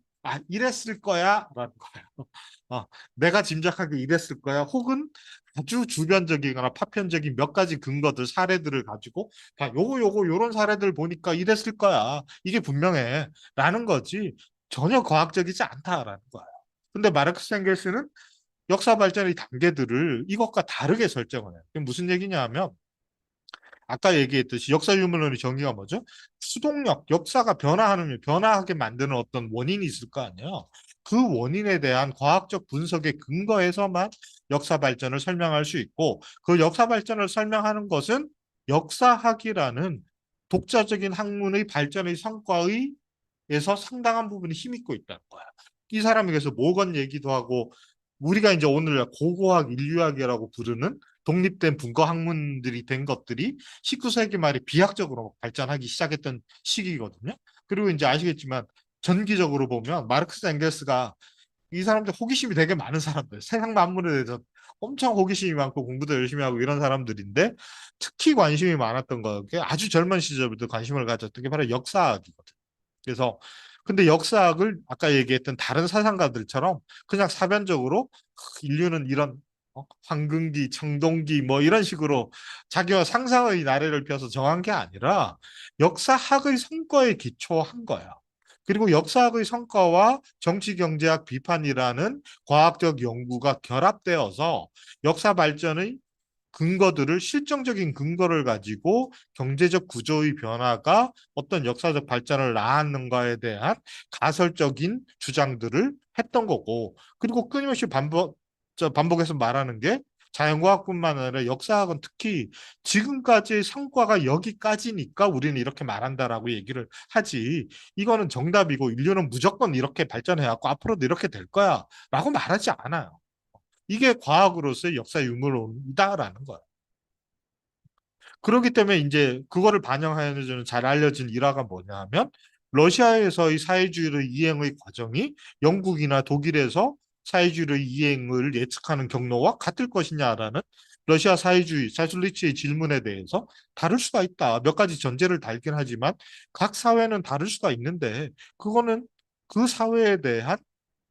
이랬을 거야 라는 거예요. 어, 내가 짐작하기 이랬을 거야. 혹은 아주 주변적이거나 파편적인 몇 가지 근거들, 사례들을 가지고 요거 요런 사례들 보니까 이랬을 거야. 이게 분명해. 라는 거지. 전혀 과학적이지 않다라는 거야. 근데 마르크스 엥겔스는 역사 발전의 단계들을 이것과 다르게 설정을 해요. 그게 무슨 얘기냐 하면 아까 얘기했듯이 역사 유물론의 정의가 뭐죠? 수동력, 역사가 변화하는, 변화하게 만드는 어떤 원인이 있을 거 아니에요. 그 원인에 대한 과학적 분석의 근거에서만 역사 발전을 설명할 수 있고, 그 역사 발전을 설명하는 것은 역사학이라는 독자적인 학문의 발전의 성과의 에서 상당한 부분이 힘있고 있다는 거야. 이 사람에게서 모건 얘기도 하고 우리가 이제 오늘날 고고학, 인류학이라고 부르는 독립된 분거 학문들이 된 것들이 19세기 말에 비약적으로 발전하기 시작했던 시기거든요. 그리고 이제 아시겠지만 전기적으로 보면 마르크스 엥겔스가 이 사람들 호기심이 되게 많은 사람들, 세상 만물에 대해서 엄청 호기심이 많고 공부도 열심히 하고 이런 사람들인데 특히 관심이 많았던 게 아주 젊은 시절부터 관심을 가졌던 게 바로 역사학이거든요. 그래서 근데 역사학을 아까 얘기했던 다른 사상가들처럼 그냥 사변적으로 인류는 이런 황금기, 청동기 뭐 이런 식으로 자기와 상상의 나래를 펴서 정한 게 아니라 역사학의 성과에 기초한 거야. 그리고 역사학의 성과와 정치경제학 비판이라는 과학적 연구가 결합되어서 역사 발전의 근거들을 실정적인 근거를 가지고 경제적 구조의 변화가 어떤 역사적 발전을 낳았는가에 대한 가설적인 주장들을 했던 거고 그리고 끊임없이 반복해서 말하는 게 자연과학뿐만 아니라 역사학은 특히 지금까지의 성과가 여기까지니까 우리는 이렇게 말한다라고 얘기를 하지 이거는 정답이고 인류는 무조건 이렇게 발전해왔고 앞으로도 이렇게 될 거야 라고 말하지 않아요. 이게 과학으로서의 역사 유물론이다라는 거예요. 그렇기 때문에 이제 그거를 반영하여주는 잘 알려진 일화가 뭐냐 하면 러시아에서의 사회주의의 이행의 과정이 영국이나 독일에서 사회주의의 이행을 예측하는 경로와 같을 것이냐라는 러시아 사회주의, 사술리치의 질문에 대해서 다를 수가 있다. 몇 가지 전제를 달긴 하지만 각 사회는 다를 수가 있는데 그거는 그 사회에 대한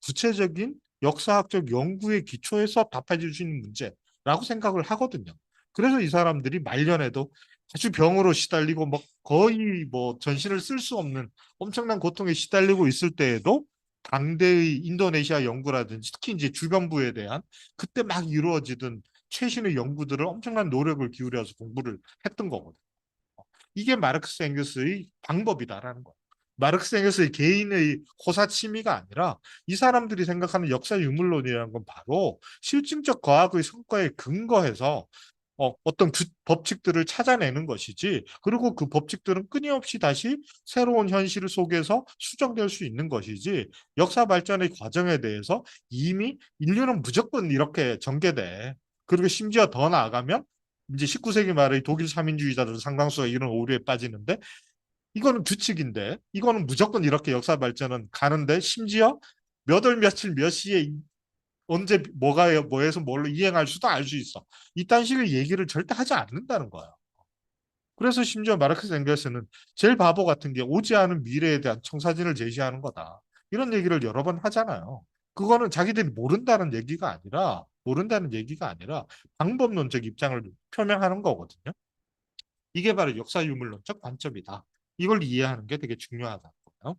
구체적인 역사학적 연구의 기초에서 답해 줄 수 있는 문제라고 생각을 하거든요. 그래서 이 사람들이 말년에도 아주 병으로 시달리고 뭐 거의 뭐 전신을 쓸 수 없는 엄청난 고통에 시달리고 있을 때에도 당대의 인도네시아 연구라든지 특히 이제 주변부에 대한 그때 막 이루어지던 최신의 연구들을 엄청난 노력을 기울여서 공부를 했던 거거든요. 이게 마르크스 엥겔스의 방법이다라는 거예요. 마르크스 엥겔스의 개인의 호사취미가 아니라 이 사람들이 생각하는 역사 유물론이라는 건 바로 실증적 과학의 성과에 근거해서 어떤 법칙들을 찾아내는 것이지. 그리고 그 법칙들은 끊임없이 다시 새로운 현실 속에서 수정될 수 있는 것이지. 역사 발전의 과정에 대해서 이미 인류는 무조건 이렇게 전개돼. 그리고 심지어 더 나아가면 이제 19세기 말의 독일 삼인주의자들 상당수가 이런 오류에 빠지는데 이거는 규칙인데 이거는 무조건 이렇게 역사 발전은 가는데 심지어 몇 월 며칠 몇 시에 언제 뭐가 뭐에서 뭘로 이행할 수도 알 수 있어. 이딴 식의 얘기를 절대 하지 않는다는 거야. 그래서 심지어 마르크스 앵겔스는 제일 바보 같은 게 오지 않은 미래에 대한 청사진을 제시하는 거다. 이런 얘기를 여러 번 하잖아요. 그거는 자기들이 모른다는 얘기가 아니라 방법론적 입장을 표명하는 거거든요. 이게 바로 역사 유물론적 관점이다. 이걸 이해하는 게 되게 중요하다는 거예요.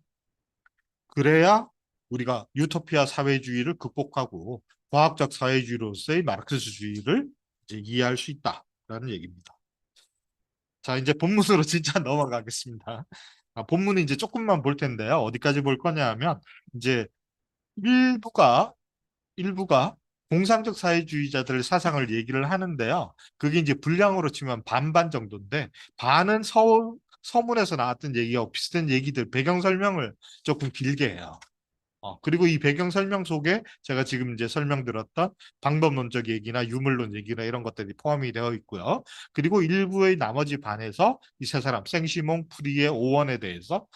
그래야 우리가 유토피아 사회주의를 극복하고 과학적 사회주의로서의 마르크스주의를 이제 이해할 수 있다라는 얘기입니다. 자, 이제 본문으로 진짜 넘어가겠습니다. 본문은 이제 조금만 볼 텐데요. 어디까지 볼 거냐 하면 이제 일부가 일부가 공상적 사회주의자들 사상을 얘기를 하는데요. 그게 이제 분량으로 치면 반반 정도인데 반은 서문에서 나왔던 얘기하고 비슷한 얘기들 배경 설명을 조금 길게 해요. 그리고 이 배경 설명 속에 제가 지금 이제 설명드렸던 방법론적 얘기나 유물론 얘기나 이런 것들이 포함이 되어 있고요. 그리고 일부의 나머지 반에서 이 세 사람, 생시몽, 프리에, 오원에 대해서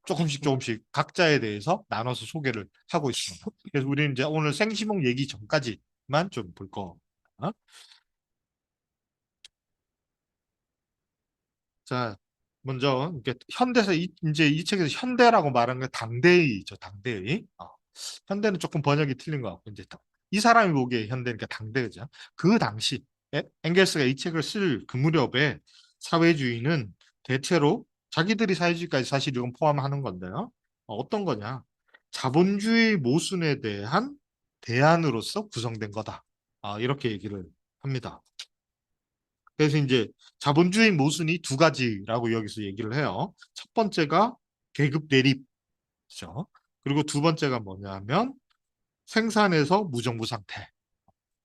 조금씩 각자에 대해서 나눠서 소개를 하고 있습니다. 그래서 우리는 이제 오늘 생시몽 얘기 전까지만 좀 볼 거. 자, 먼저 이렇게 현대에서 이제 이 책에서 현대라고 말하는 게 당대의죠, 당대의. 현대는 조금 번역이 틀린 것 같고 이제 이 사람이 보기에 현대니까 당대의죠. 그 당시 엥겔스가 이 책을 쓸 그 무렵에 사회주의는 대체로 자기들이 사회주의까지 사실 이건 포함하는 건데요. 어떤 거냐? 자본주의 모순에 대한 대안으로서 구성된 거다. 이렇게 얘기를 합니다. 그래서 이제 자본주의 모순이 두 가지라고 여기서 얘기를 해요. 첫 번째가 계급 대립이죠. 그리고 두 번째가 뭐냐면 생산에서 무정부 상태.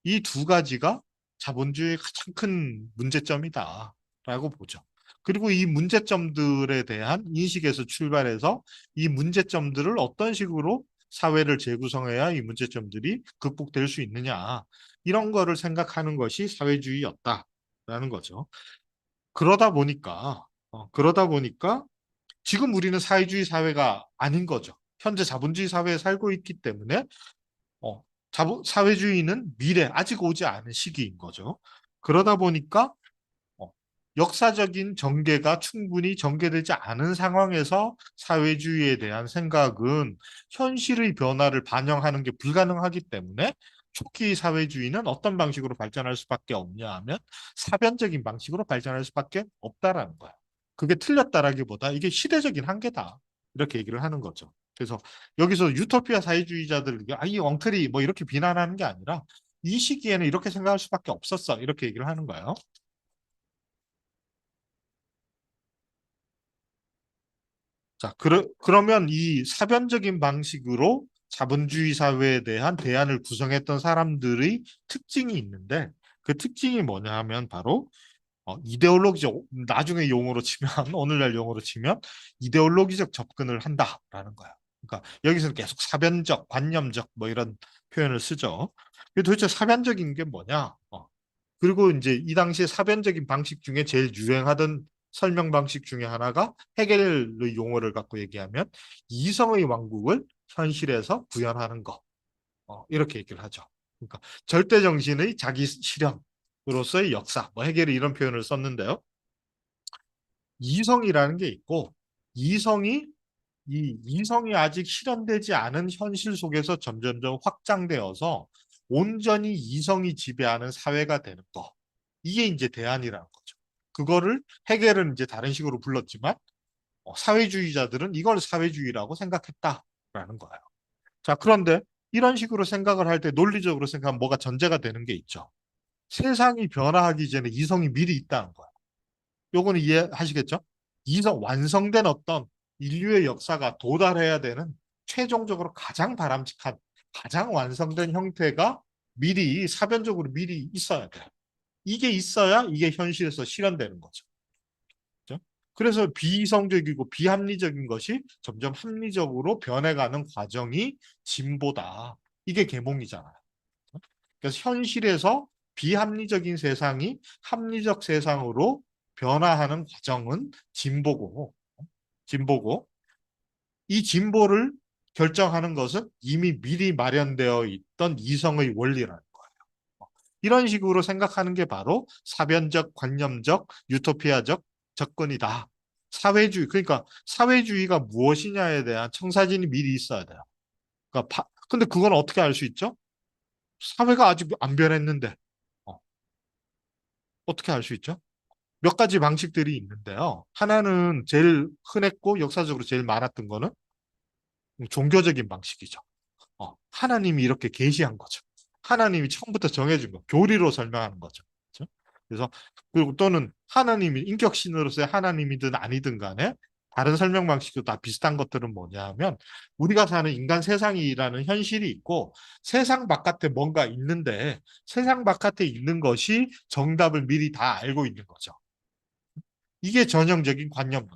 이 두 가지가 자본주의의 가장 큰 문제점이다라고 보죠. 그리고 이 문제점들에 대한 인식에서 출발해서 이 문제점들을 어떤 식으로 사회를 재구성해야 이 문제점들이 극복될 수 있느냐. 이런 거를 생각하는 것이 사회주의였다라는 거죠. 그러다 보니까 지금 우리는 사회주의 사회가 아닌 거죠. 현재 자본주의 사회에 살고 있기 때문에 어, 사회주의는 미래, 아직 오지 않은 시기인 거죠. 그러다 보니까 어, 역사적인 전개가 충분히 전개되지 않은 상황에서 사회주의에 대한 생각은 현실의 변화를 반영하는 게 불가능하기 때문에 초기 사회주의는 어떤 방식으로 발전할 수밖에 없냐 하면 사변적인 방식으로 발전할 수밖에 없다라는 거야. 그게 틀렸다라기보다 이게 시대적인 한계다. 이렇게 얘기를 하는 거죠. 그래서 여기서 유토피아 사회주의자들, 이 엉터리 뭐 이렇게 비난하는 게 아니라 이 시기에는 이렇게 생각할 수밖에 없었어. 이렇게 얘기를 하는 거예요. 자, 그러면 이 사변적인 방식으로 자본주의 사회에 대한 대안을 구성했던 사람들의 특징이 있는데 그 특징이 뭐냐 하면 바로 이데올로기적, 나중에 용어로 치면, 오늘날 용어로 치면 이데올로기적 접근을 한다라는 거야. 그러니까 여기서는 계속 사변적, 관념적 뭐 이런 표현을 쓰죠. 도대체 사변적인 게 뭐냐? 그리고 이제 이 당시에 사변적인 방식 중에 제일 유행하던 설명 방식 중에 하나가 헤겔의 용어를 갖고 얘기하면 이성의 왕국을 현실에서 구현하는 거. 이렇게 얘기를 하죠. 그러니까 절대 정신의 자기 실현으로서의 역사. 뭐 헤겔이 이런 표현을 썼는데요. 이성이라는 게 있고 이성이 이 이성이 아직 실현되지 않은 현실 속에서 점점점 확장되어서 온전히 이성이 지배하는 사회가 되는 거. 이게 이제 대안이라는 거죠. 그거를 해결은 이제 다른 식으로 불렀지만 사회주의자들은 이걸 사회주의라고 생각했다라는 거예요. 자, 그런데 이런 식으로 생각을 할 때 논리적으로 생각하면 뭐가 전제가 되는 게 있죠. 세상이 변화하기 전에 이성이 미리 있다는 거예요. 요거는 이해하시겠죠? 이성 완성된 어떤 인류의 역사가 도달해야 되는 최종적으로 가장 바람직한 가장 완성된 형태가 미리 사변적으로 미리 있어야 돼. 이게 있어야 이게 현실에서 실현되는 거죠. 그죠? 그래서 비이성적이고 비합리적인 것이 점점 합리적으로 변해가는 과정이 진보다. 이게 계몽이잖아요. 그래서 현실에서 비합리적인 세상이 합리적 세상으로 변화하는 과정은 진보고 이 진보를 결정하는 것은 이미 미리 마련되어 있던 이성의 원리라는 거예요. 이런 식으로 생각하는 게 바로 사변적, 관념적, 유토피아적 접근이다. 사회주의, 그러니까 사회주의가 무엇이냐에 대한 청사진이 미리 있어야 돼요. 그러니까 근데 그건 어떻게 알 수 있죠? 사회가 아직 안 변했는데 어, 어떻게 알 수 있죠? 몇 가지 방식들이 있는데요. 하나는 제일 흔했고 역사적으로 제일 많았던 거는 종교적인 방식이죠. 하나님이 이렇게 계시한 거죠. 하나님이 처음부터 정해준 거, 교리로 설명하는 거죠. 그렇죠? 그래서 그리고 또는 하나님이 인격신으로서의 하나님이든 아니든 간에 다른 설명 방식도 다 비슷한 것들은 뭐냐 하면 우리가 사는 인간 세상이라는 현실이 있고 세상 바깥에 뭔가 있는데 세상 바깥에 있는 것이 정답을 미리 다 알고 있는 거죠. 이게 전형적인 관념.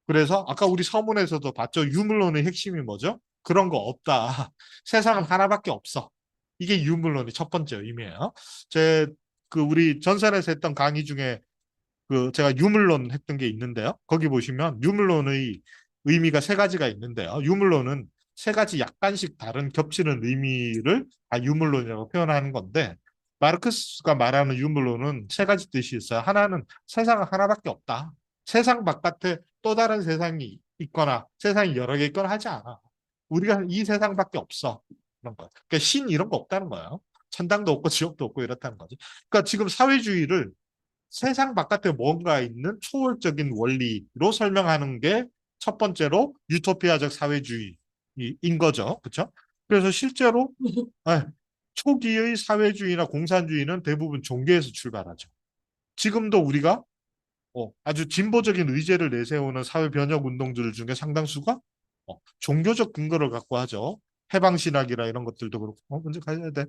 그래서 아까 우리 서문에서도 봤죠. 유물론의 핵심이 뭐죠? 그런 거 없다. 세상은 하나밖에 없어. 이게 유물론의 첫 번째 의미예요. 우리 전산에서 했던 강의 중에 제가 유물론 했던 게 있는데요. 거기 보시면 유물론의 의미가 세 가지가 있는데요. 유물론은 세 가지 약간씩 다른 겹치는 의미를 다 유물론이라고 표현하는 건데 마르크스가 말하는 유물론은 세 가지 뜻이 있어요. 하나는 세상은 하나밖에 없다. 세상 바깥에 또 다른 세상이 있거나 세상이 여러 개 있거나 하지 않아. 우리가 이 세상밖에 없어. 그런 거예요. 그러니까 신 이런 거 없다는 거예요. 천당도 없고 지옥도 없고 이렇다는 거지. 그러니까 지금 사회주의를 세상 바깥에 뭔가 있는 초월적인 원리로 설명하는 게 첫 번째로 유토피아적 사회주의인 거죠. 그렇죠? 그래서 실제로 아, 초기의 사회주의나 공산주의는 대부분 종교에서 출발하죠. 지금도 우리가 아주 진보적인 의제를 내세우는 사회 변혁 운동들 중에 상당수가 종교적 근거를 갖고 하죠. 해방신학이라 이런 것들도 그렇고, 먼저 가야 돼.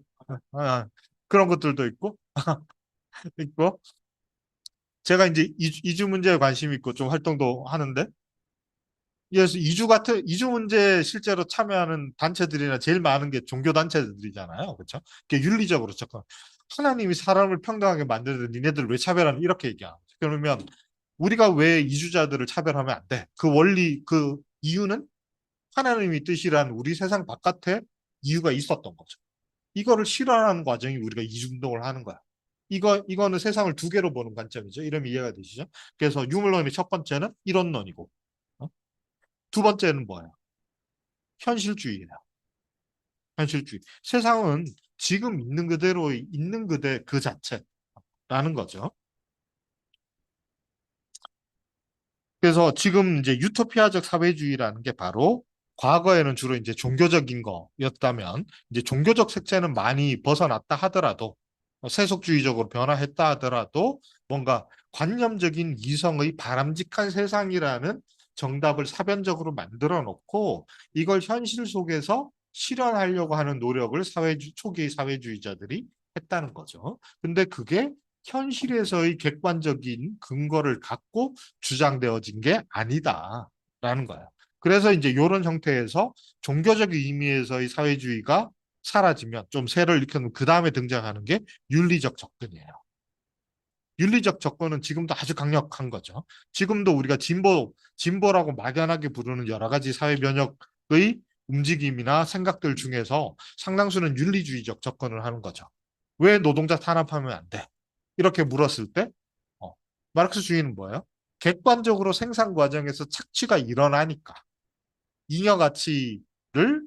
그런 것들도 있고, 제가 이제 이주 문제에 관심 있고 좀 활동도 하는데, 그래서 이주 문제에 실제로 참여하는 단체들이나 제일 많은 게 종교 단체들이잖아요. 그렇죠? 그게 윤리적으로 접근. 하나님이 사람을 평등하게 만드는 니네들 왜 차별하는 이렇게 얘기하죠. 그러면 우리가 왜 이주자들을 차별하면 안 돼? 그 원리, 그 이유는 하나님이 뜻이란 우리 세상 바깥에 이유가 있었던 거죠. 이거를 실현하는 과정이 우리가 이중동을 하는 거야. 이거는 세상을 두 개로 보는 관점이죠. 이러면 이해가 되시죠? 그래서 유물론의 첫 번째는 이론론이고, 어? 두 번째는 뭐예요? 현실주의예요. 현실주의. 세상은 지금 있는 그대로 있는 그대 그 자체라는 거죠. 그래서 지금 이제 유토피아적 사회주의라는 게 바로 과거에는 주로 이제 종교적인 거였다면 이제 종교적 색채는 많이 벗어났다 하더라도 세속주의적으로 변화했다 하더라도 뭔가 관념적인 이성의 바람직한 세상이라는 정답을 사변적으로 만들어 놓고 이걸 현실 속에서 실현하려고 하는 노력을 초기의 사회주의자들이 했다는 거죠. 근데 그게 현실에서의 객관적인 근거를 갖고 주장되어진 게 아니다라는 거예요. 그래서 이제 이런 형태에서 종교적 의미에서의 사회주의가 사라지면 좀 세를 일으켜놓은 그 다음에 등장하는 게 윤리적 접근이에요. 윤리적 접근은 지금도 아주 강력한 거죠. 지금도 우리가 진보라고 막연하게 부르는 여러 가지 사회 변혁의 움직임이나 생각들 중에서 상당수는 윤리주의적 접근을 하는 거죠. 왜 노동자 탄압하면 안 돼? 이렇게 물었을 때, 어, 마르크스주의는 뭐예요? 객관적으로 생산 과정에서 착취가 일어나니까, 잉여 가치를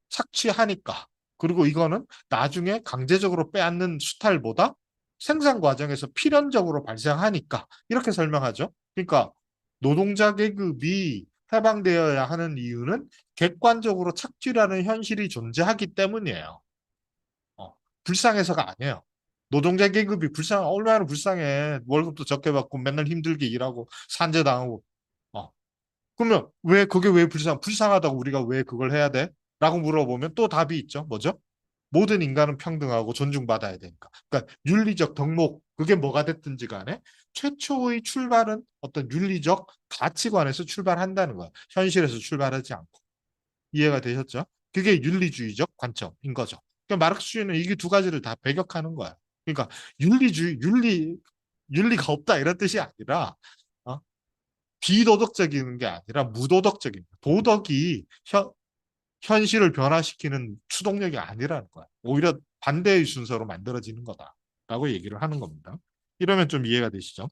착취하니까, 그리고 이거는 나중에 강제적으로 빼앗는 수탈보다 생산 과정에서 필연적으로 발생하니까, 이렇게 설명하죠. 그러니까 노동자 계급이 해방되어야 하는 이유는 객관적으로 착취라는 현실이 존재하기 때문이에요. 불쌍해서가 아니에요. 노동자 계급이 얼마나 불쌍해. 월급도 적게 받고 맨날 힘들게 일하고 산재당하고. 어. 그러면 그게 왜 불쌍하다고 우리가 왜 그걸 해야 돼? 라고 물어보면 또 답이 있죠. 뭐죠? 모든 인간은 평등하고 존중받아야 되니까. 그러니까 윤리적 덕목, 그게 뭐가 됐든지 간에 최초의 출발은 어떤 윤리적 가치관에서 출발한다는 거야. 현실에서 출발하지 않고. 이해가 되셨죠? 그게 윤리주의적 관점인 거죠. 그러니까 마르크스주의는 이게 두 가지를 다 배격하는 거야. 그러니까 윤리가 없다 이런 뜻이 아니라 어? 비도덕적인 게 아니라 무도덕적입니다. 도덕이 현실을 변화시키는 추동력이 아니라는 거야. 오히려 반대의 순서로 만들어지는 거다라고 얘기를 하는 겁니다. 이러면 좀 이해가 되시죠?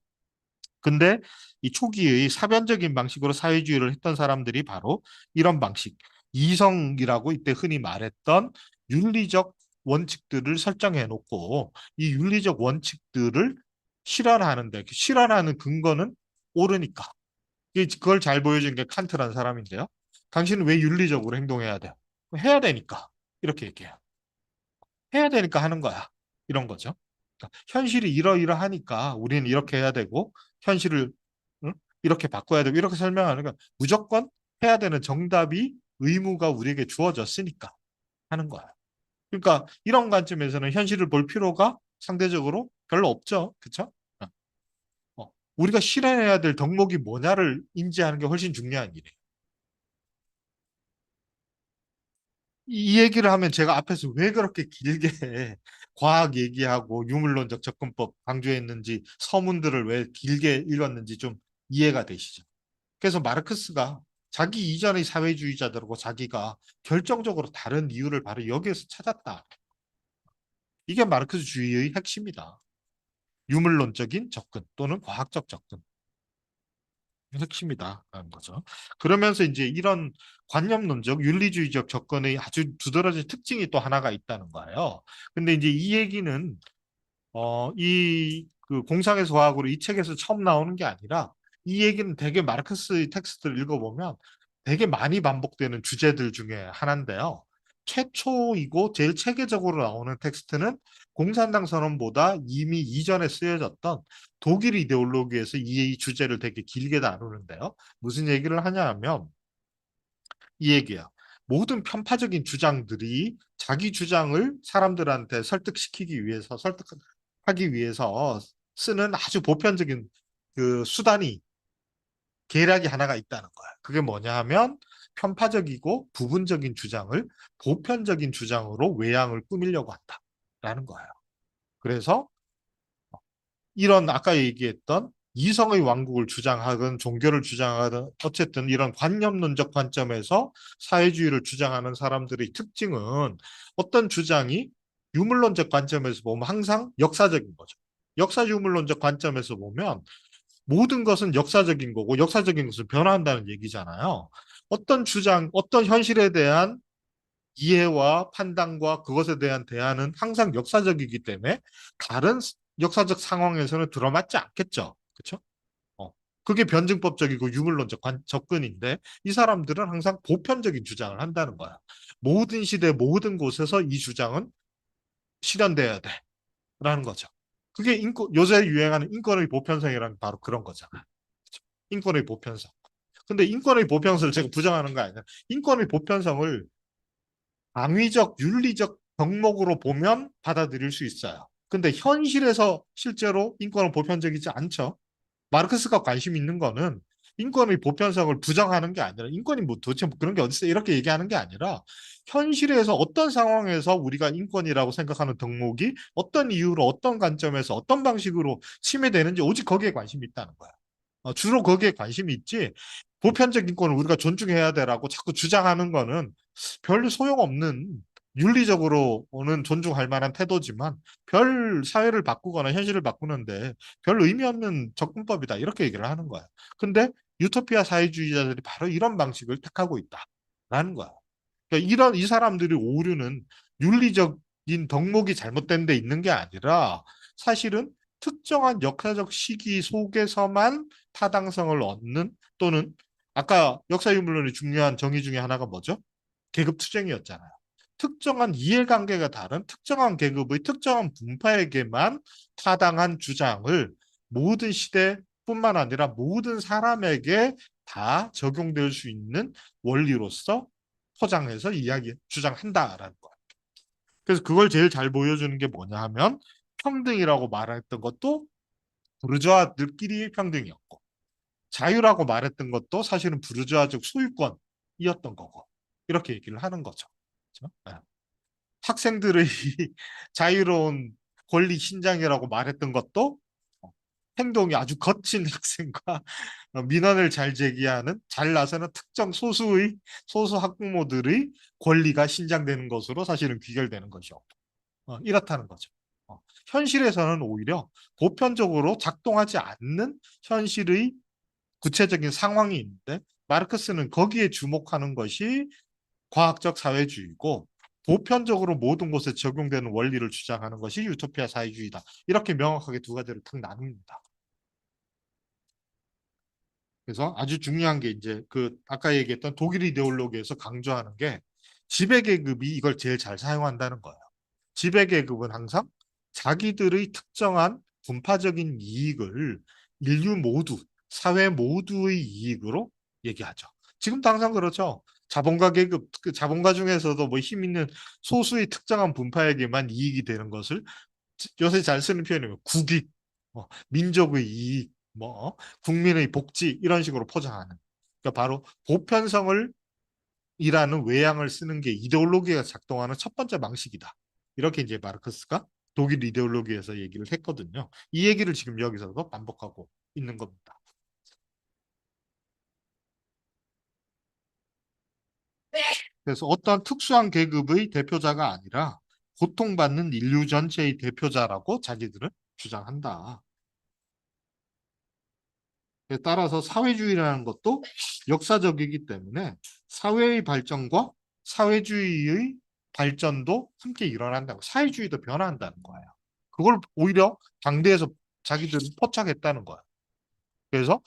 근데 이 초기의 사변적인 방식으로 사회주의를 했던 사람들이 바로 이런 방식, 이성이라고 이때 흔히 말했던 윤리적 원칙들을 설정해 놓고 이 윤리적 원칙들을 실현하는데 실현하는 근거는 옳으니까. 그걸 잘 보여준 게 칸트라는 사람인데요. 당신은 왜 윤리적으로 행동해야 돼? 해야 되니까. 이렇게 얘기해요. 해야 되니까 하는 거야. 이런 거죠. 그러니까 현실이 이러이러하니까 우리는 이렇게 해야 되고 현실을 응? 이렇게 바꿔야 되고 이렇게 설명하는 건 무조건 해야 되는 정답이 의무가 우리에게 주어졌으니까 하는 거야. 그러니까 이런 관점에서는 현실을 볼 필요가 상대적으로 별로 없죠. 그렇죠? 우리가 실현해야 될 덕목이 뭐냐를 인지하는 게 훨씬 중요한 일이에요. 이 얘기를 하면 제가 앞에서 왜 그렇게 길게 과학 얘기하고 유물론적 접근법 강조했는지 서문들을 왜 길게 읽었는지 좀 이해가 되시죠? 그래서 마르크스가 자기 이전의 사회주의자들하고 자기가 결정적으로 다른 이유를 바로 여기에서 찾았다. 이게 마르크스주의의 핵심이다. 유물론적인 접근 또는 과학적 접근. 핵심이다라는 거죠. 그러면서 이제 이런 관념론적 윤리주의적 접근의 아주 두드러진 특징이 또 하나가 있다는 거예요. 근데 이제 이 얘기는 이 그 공상의 소학으로 이 책에서 처음 나오는 게 아니라 이 얘기는 되게 마르크스의 텍스트를 읽어보면 되게 많이 반복되는 주제들 중에 하나인데요. 최초이고 제일 체계적으로 나오는 텍스트는 공산당 선언보다 이미 이전에 쓰여졌던 독일 이데올로기에서 이 주제를 되게 길게 다루는데요. 무슨 얘기를 하냐 하면 이 얘기야. 모든 편파적인 주장들이 자기 주장을 사람들한테 설득시키기 위해서 설득하기 위해서 쓰는 아주 보편적인 그 수단이 계략이 하나가 있다는 거야. 그게 뭐냐 하면 편파적이고 부분적인 주장을 보편적인 주장으로 외양을 꾸미려고 한다라는 거예요. 그래서 이런 아까 얘기했던 이성의 왕국을 주장하든 종교를 주장하든 어쨌든 이런 관념론적 관점에서 사회주의를 주장하는 사람들의 특징은 어떤 주장이 유물론적 관점에서 보면 항상 역사적인 거죠. 역사 유물론적 관점에서 보면 모든 것은 역사적인 거고 역사적인 것은 변화한다는 얘기잖아요. 어떤 주장, 어떤 현실에 대한 이해와 판단과 그것에 대한 대안은 항상 역사적이기 때문에 다른 역사적 상황에서는 들어맞지 않겠죠. 그렇죠? 어. 그게 변증법적이고 유물론적 접근인데 이 사람들은 항상 보편적인 주장을 한다는 거야. 모든 시대 모든 곳에서 이 주장은 실현돼야 돼라는 거죠. 그게 요새 유행하는 인권의 보편성이라는 바로 그런 거잖아. 그렇죠? 인권의 보편성. 근데 인권의 보편성을 제가 부정하는 거 아니야. 인권의 보편성을 당위적, 윤리적 덕목으로 보면 받아들일 수 있어요. 근데 현실에서 실제로 인권은 보편적이지 않죠. 마르크스가 관심 있는 거는 인권의 보편성을 부정하는 게 아니라 인권이 뭐 도대체 뭐 그런 게 어딨어 이렇게 얘기하는 게 아니라 현실에서 어떤 상황에서 우리가 인권이라고 생각하는 덕목이 어떤 이유로 어떤 관점에서 어떤 방식으로 침해되는지 오직 거기에 관심이 있다는 거야. 주로 거기에 관심이 있지 보편적 인권을 우리가 존중해야 되라고 자꾸 주장하는 거는 별 소용없는 윤리적으로는 존중할 만한 태도지만 별 사회를 바꾸거나 현실을 바꾸는데 별 의미 없는 접근법이다. 이렇게 얘기를 하는 거야. 근데 유토피아 사회주의자들이 바로 이런 방식을 택하고 있다라는 거야. 그러니까 이런 이 사람들이 오류는 윤리적인 덕목이 잘못된 데 있는 게 아니라 사실은 특정한 역사적 시기 속에서만 타당성을 얻는 또는 아까 역사유물론의 중요한 정의 중에 하나가 뭐죠? 계급 투쟁이었잖아요. 특정한 이해관계가 다른 특정한 계급의 특정한 분파에게만 타당한 주장을 모든 시대뿐만 아니라 모든 사람에게 다 적용될 수 있는 원리로서 포장해서 주장한다라는 거예요. 그래서 그걸 제일 잘 보여주는 게 뭐냐 하면 평등이라고 말했던 것도 부르주아들끼리 평등이었고 자유라고 말했던 것도 사실은 부르주아적 소유권이었던 거고 이렇게 얘기를 하는 거죠. 그렇죠? 네. 학생들의 자유로운 권리 신장이라고 말했던 것도 행동이 아주 거친 학생과 민원을 잘 제기하는 잘 나서는 특정 소수 학부모들의 권리가 신장되는 것으로 사실은 귀결되는 것이요. 이렇다는 거죠. 현실에서는 오히려 보편적으로 작동하지 않는 현실의 구체적인 상황이 있는데 마르크스는 거기에 주목하는 것이 과학적 사회주의고 보편적으로 모든 곳에 적용되는 원리를 주장하는 것이 유토피아 사회주의다. 이렇게 명확하게 두 가지를 탁 나눕니다. 그래서 아주 중요한 게 이제 그 아까 얘기했던 독일 이데올로기에서 강조하는 게 지배계급이 이걸 제일 잘 사용한다는 거예요. 지배계급은 항상 자기들의 특정한 분파적인 이익을 인류 모두, 사회 모두의 이익으로 얘기하죠. 지금도 항상 그렇죠. 자본가 계급, 그 자본가 중에서도 뭐 힘 있는 소수의 특정한 분파에게만 이익이 되는 것을 요새 잘 쓰는 표현이면 국익, 민족의 이익, 국민의 복지 이런 식으로 포장하는. 그러니까 바로 보편성을 이라는 외양을 쓰는 게 이데올로기가 작동하는 첫 번째 방식이다. 이렇게 이제 마르크스가 독일 이데올로기에서 얘기를 했거든요. 이 얘기를 지금 여기서도 반복하고 있는 겁니다. 그래서 어떤 특수한 계급의 대표자가 아니라 고통받는 인류 전체의 대표자라고 자기들은 주장한다. 따라서 사회주의라는 것도 역사적이기 때문에 사회의 발전과 사회주의의 발전도 함께 일어난다고, 사회주의도 변화한다는 거예요. 그걸 오히려 당대에서 자기들이 포착했다는 거예요. 그래서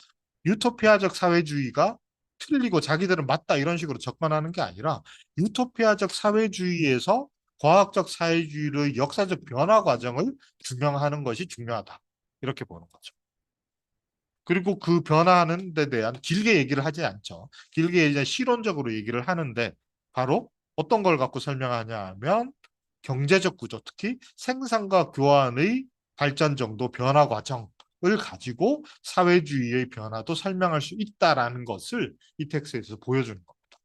유토피아적 사회주의가 틀리고 자기들은 맞다 이런 식으로 접근하는 게 아니라 유토피아적 사회주의에서 과학적 사회주의의 역사적 변화 과정을 규명하는 것이 중요하다. 이렇게 보는 거죠. 그리고 그 변화하는 데 대한 길게 얘기를 하지 않죠. 길게 이제 실론적으로 얘기를 하는데 바로 어떤 걸 갖고 설명하냐 하면 경제적 구조, 특히 생산과 교환의 발전 정도 변화 과정을 가지고 사회주의의 변화도 설명할 수 있다라는 것을 이 텍스트에서 보여주는 겁니다.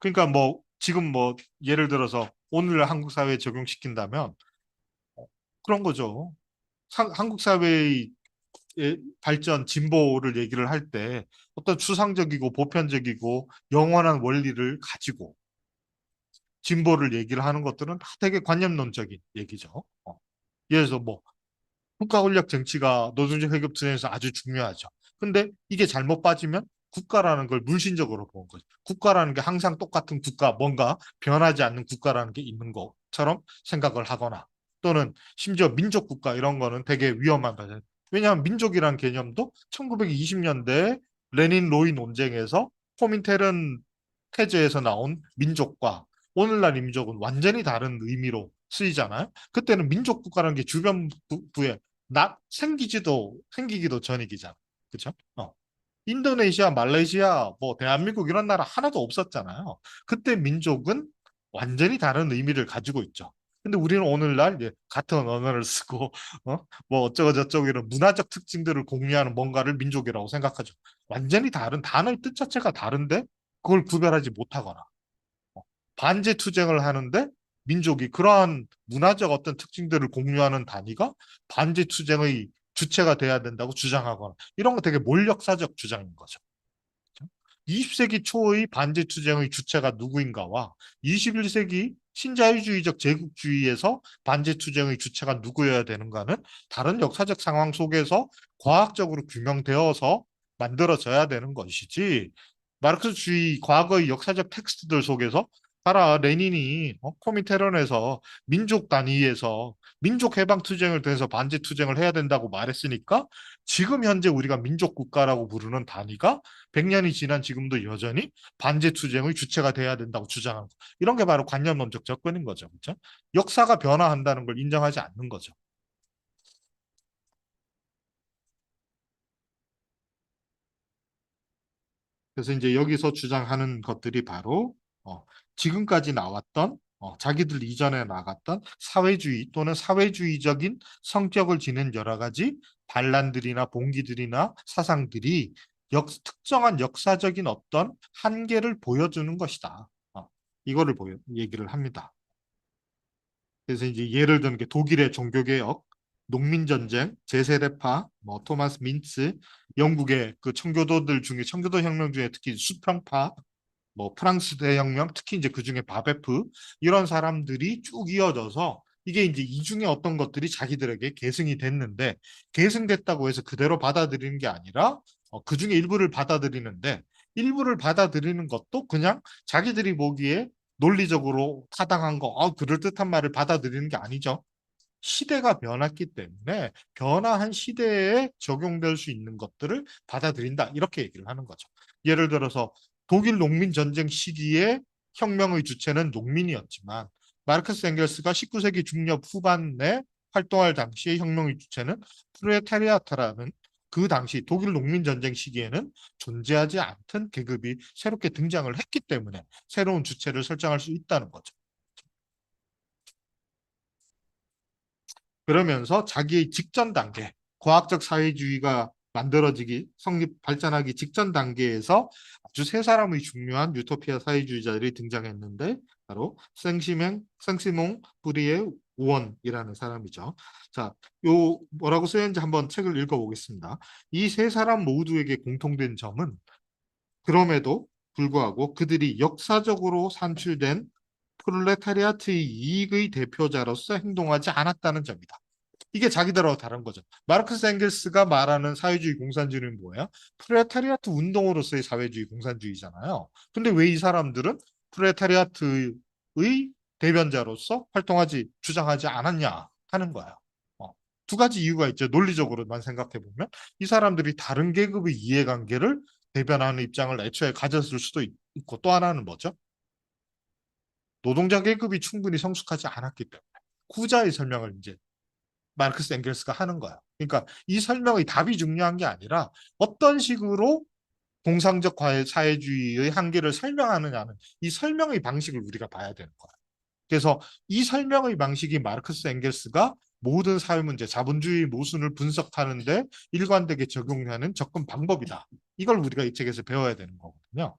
그러니까 뭐 지금 뭐 예를 들어서 오늘 한국 사회에 적용시킨다면 그런 거죠. 한국 사회의 발전, 진보를 얘기를 할 때 어떤 추상적이고 보편적이고 영원한 원리를 가지고 진보를 얘기를 하는 것들은 다 되게 관념론적인 얘기죠. 예를 들어서 뭐 국가 권력 정치가 노동적 회급 투쟁에서 아주 중요하죠. 근데 이게 잘못 빠지면 국가라는 걸 물신적으로 보는 거죠. 국가라는 게 항상 똑같은 국가, 뭔가 변하지 않는 국가라는 게 있는 것처럼 생각을 하거나 또는 심지어 민족 국가 이런 거는 되게 위험한 거죠. 왜냐하면 민족이라는 개념도 1920년대 레닌 로이 논쟁에서 코민테른 태제에서 나온 민족과 오늘날 민족은 완전히 다른 의미로 쓰이잖아요. 그때는 민족 국가라는 게 주변부에 생기기도 전이기잖아. 그렇죠? 인도네시아, 말레이시아, 뭐 대한민국 이런 나라 하나도 없었잖아요. 그때 민족은 완전히 다른 의미를 가지고 있죠. 근데 우리는 오늘날 이제 같은 언어를 쓰고 뭐 어쩌고 저쩌고 이런 문화적 특징들을 공유하는 뭔가를 민족이라고 생각하죠. 완전히 다른 단어의 뜻 자체가 다른데 그걸 구별하지 못하거나 반제 투쟁을 하는데 민족이 그러한 문화적 어떤 특징들을 공유하는 단위가 반제 투쟁의 주체가 돼야 된다고 주장하거나 이런 거 되게 몰역사적 주장인 거죠. 20세기 초의 반제 투쟁의 주체가 누구인가와 21세기 신자유주의적 제국주의에서 반제 투쟁의 주체가 누구여야 되는가는 다른 역사적 상황 속에서 과학적으로 규명되어서 만들어져야 되는 것이지 마르크스주의 과거의 역사적 텍스트들 속에서 봐라 레닌이 코민테런에서 민족 단위에서 민족 해방 투쟁을 통해서 반제 투쟁을 해야 된다고 말했으니까 지금 현재 우리가 민족 국가라고 부르는 단위가 100년이 지난 지금도 여전히 반제 투쟁의 주체가 돼야 된다고 주장하는 거. 이런 게 바로 관념론적 접근인 거죠. 그렇죠? 역사가 변화한다는 걸 인정하지 않는 거죠. 그래서 이제 여기서 주장하는 것들이 바로 지금까지 나왔던 자기들 이전에 나갔던 사회주의 또는 사회주의적인 성격을 지닌 여러 가지 반란들이나 봉기들이나 사상들이 특정한 역사적인 어떤 한계를 보여주는 것이다. 이거를 얘기를 합니다. 그래서 이제 예를 드는 게 독일의 종교개혁, 농민전쟁, 제세대파, 뭐 토마스 민츠, 영국의 그 청교도들 중에 청교도 혁명 중에 특히 수평파, 뭐 프랑스 대혁명, 특히 이제 그중에 바베프 이런 사람들이 쭉 이어져서 이게 이제 이 중에 어떤 것들이 자기들에게 계승이 됐는데 계승됐다고 해서 그대로 받아들이는 게 아니라 그중에 일부를 받아들이는데 일부를 받아들이는 것도 그냥 자기들이 보기에 논리적으로 타당한 거, 그럴듯한 말을 받아들이는 게 아니죠. 시대가 변했기 때문에 변화한 시대에 적용될 수 있는 것들을 받아들인다. 이렇게 얘기를 하는 거죠. 예를 들어서 독일 농민 전쟁 시기에 혁명의 주체는 농민이었지만 마르크스 엥겔스가 19세기 중엽 후반에 활동할 당시의 혁명의 주체는 프레타리아트라는 그 당시 독일 농민 전쟁 시기에는 존재하지 않던 계급이 새롭게 등장을 했기 때문에 새로운 주체를 설정할 수 있다는 거죠. 그러면서 자기의 직전 단계, 과학적 사회주의가 만들어지기, 성립, 발전하기 직전 단계에서 아주 세 사람의 중요한 유토피아 사회주의자들이 등장했는데, 바로 생시몽 뿌리에 우원이라는 사람이죠. 자, 요 뭐라고 쓰였는지 한번 책을 읽어보겠습니다. 이 세 사람 모두에게 공통된 점은 그럼에도 불구하고 그들이 역사적으로 산출된 프롤레타리아트의 이익의 대표자로서 행동하지 않았다는 점이다. 이게 자기들하고 다른 거죠. 마르크스 엥겔스가 말하는 사회주의 공산주의는 뭐예요? 프레타리아트 운동으로서의 사회주의 공산주의잖아요. 근데 왜 이 사람들은 프레타리아트의 대변자로서 활동하지 주장하지 않았냐 하는 거예요. 어, 두 가지 이유가 있죠. 논리적으로만 생각해 보면 이 사람들이 다른 계급의 이해관계를 대변하는 입장을 애초에 가졌을 수도 있고 또 하나는 뭐죠? 노동자 계급이 충분히 성숙하지 않았기 때문에 후자의 설명을 이제 마르크스 엥겔스가 하는 거야. 그러니까 이 설명의 답이 중요한 게 아니라 어떤 식으로 공상적 사회주의의 한계를 설명하느냐는 이 설명의 방식을 우리가 봐야 되는 거야. 그래서 이 설명의 방식이 마르크스 엥겔스가 모든 사회 문제, 자본주의 모순을 분석하는데 일관되게 적용하는 접근 방법이다. 이걸 우리가 이 책에서 배워야 되는 거거든요.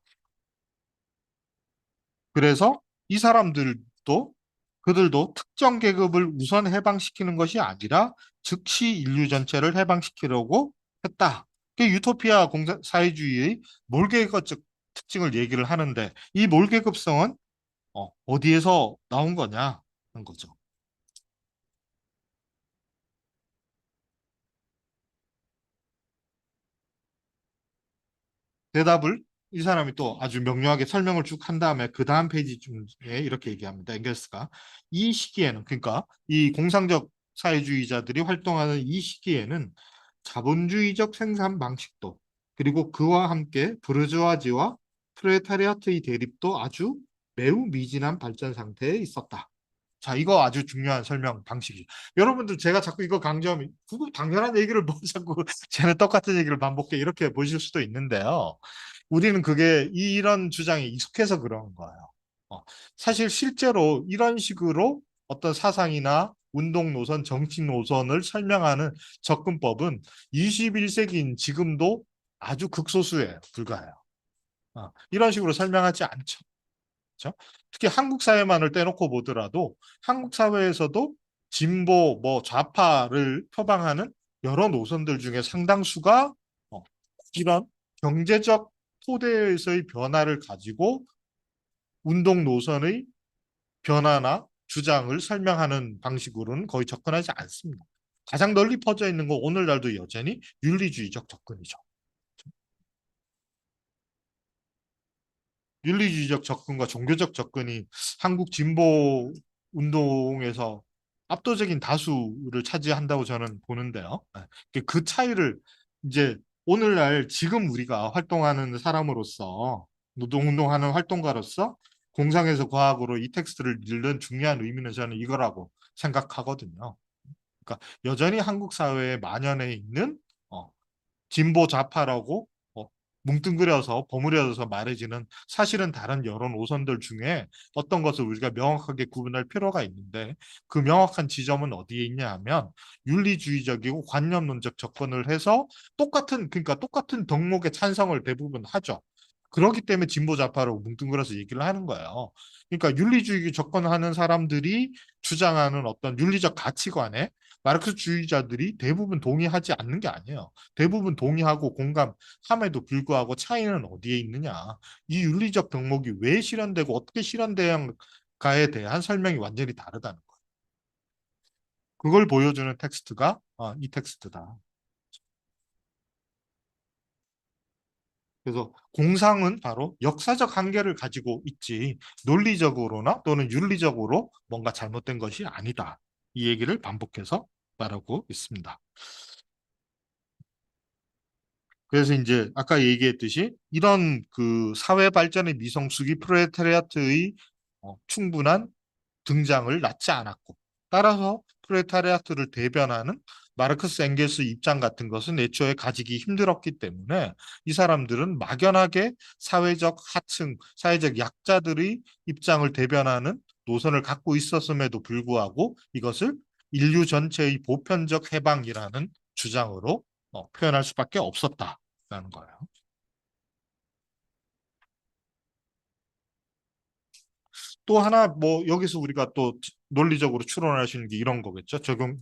그래서 이 사람들도 그들도 특정 계급을 우선 해방시키는 것이 아니라 즉시 인류 전체를 해방시키려고 했다. 그 유토피아 사회주의의 몰계급적 특징을 얘기를 하는데 이 몰계급성은 어디에서 나온 거냐 하는 거죠. 대답을 이 사람이 또 아주 명료하게 설명을 쭉 한 다음에 그 다음 페이지쯤에 이렇게 얘기합니다. 엥겔스가 이 시기에는 그러니까 이 공상적 사회주의자들이 활동하는 이 시기에는 자본주의적 생산 방식도 그리고 그와 함께 부르주아지와 프레타리아트의 대립도 아주 매우 미진한 발전 상태에 있었다. 자, 이거 아주 중요한 설명 방식이죠. 여러분들 제가 자꾸 이거 강조하면 그거 당연한 얘기를 뭐 자꾸 쟤는 똑같은 얘기를 반복해 이렇게 보실 수도 있는데요. 우리는 그게 이런 주장에 익숙해서 그런 거예요. 어, 사실 실제로 이런 식으로 어떤 사상이나 운동 노선, 정치 노선을 설명하는 접근법은 21세기인 지금도 아주 극소수에 불과해요. 이런 식으로 설명하지 않죠. 그렇죠? 특히 한국 사회만을 떼놓고 보더라도 한국 사회에서도 진보, 뭐 좌파를 표방하는 여러 노선들 중에 상당수가 이런 경제적 토대에서의 변화를 가지고 운동 노선의 변화나 주장을 설명하는 방식으로는 거의 접근하지 않습니다. 가장 널리 퍼져 있는 건 오늘날도 여전히 윤리주의적 접근이죠. 윤리주의적 접근과 종교적 접근이 한국 진보 운동에서 압도적인 다수를 차지한다고 저는 보는데요. 그 차이를 이제 오늘날 지금 우리가 활동하는 사람으로서 노동운동하는 활동가로서 공상에서 과학으로 이 텍스트를 읽는 중요한 의미는 저는 이거라고 생각하거든요. 그러니까 여전히 한국 사회에 만연해 있는 어, 진보 좌파라고 뭉뚱그려서 버무려서 말해지는 사실은 다른 여러 노선들 중에 어떤 것을 우리가 명확하게 구분할 필요가 있는데 그 명확한 지점은 어디에 있냐 하면 윤리주의적이고 관념론적 접근을 해서 그러니까 똑같은 덕목에 찬성을 대부분 하죠. 그렇기 때문에 진보 좌파로 뭉뚱그려서 얘기를 하는 거예요. 그러니까 윤리주의 접근하는 사람들이 주장하는 어떤 윤리적 가치관에 마르크스주의자들이 대부분 동의하지 않는 게 아니에요. 대부분 동의하고 공감함에도 불구하고 차이는 어디에 있느냐. 이 윤리적 덕목이 왜 실현되고 어떻게 실현되는가에 대한 설명이 완전히 다르다는 거예요. 그걸 보여주는 텍스트가 이 텍스트다. 그래서 공상은 바로 역사적 한계를 가지고 있지 논리적으로나 또는 윤리적으로 뭔가 잘못된 것이 아니다. 이 얘기를 반복해서 말하고 있습니다. 그래서 이제 아까 얘기했듯이 이런 그 사회 발전의 미성숙이 프롤레타리아트의 충분한 등장을 낳지 않았고 따라서 프롤레타리아트를 대변하는 마르크스 엥겔스 입장 같은 것은 애초에 가지기 힘들었기 때문에 이 사람들은 막연하게 사회적 하층, 사회적 약자들의 입장을 대변하는 노선을 갖고 있었음에도 불구하고 이것을 인류 전체의 보편적 해방이라는 주장으로 표현할 수밖에 없었다라는 거예요. 또 하나 뭐 여기서 우리가 또 논리적으로 추론할 수 있는 게 이런 거겠죠. 적용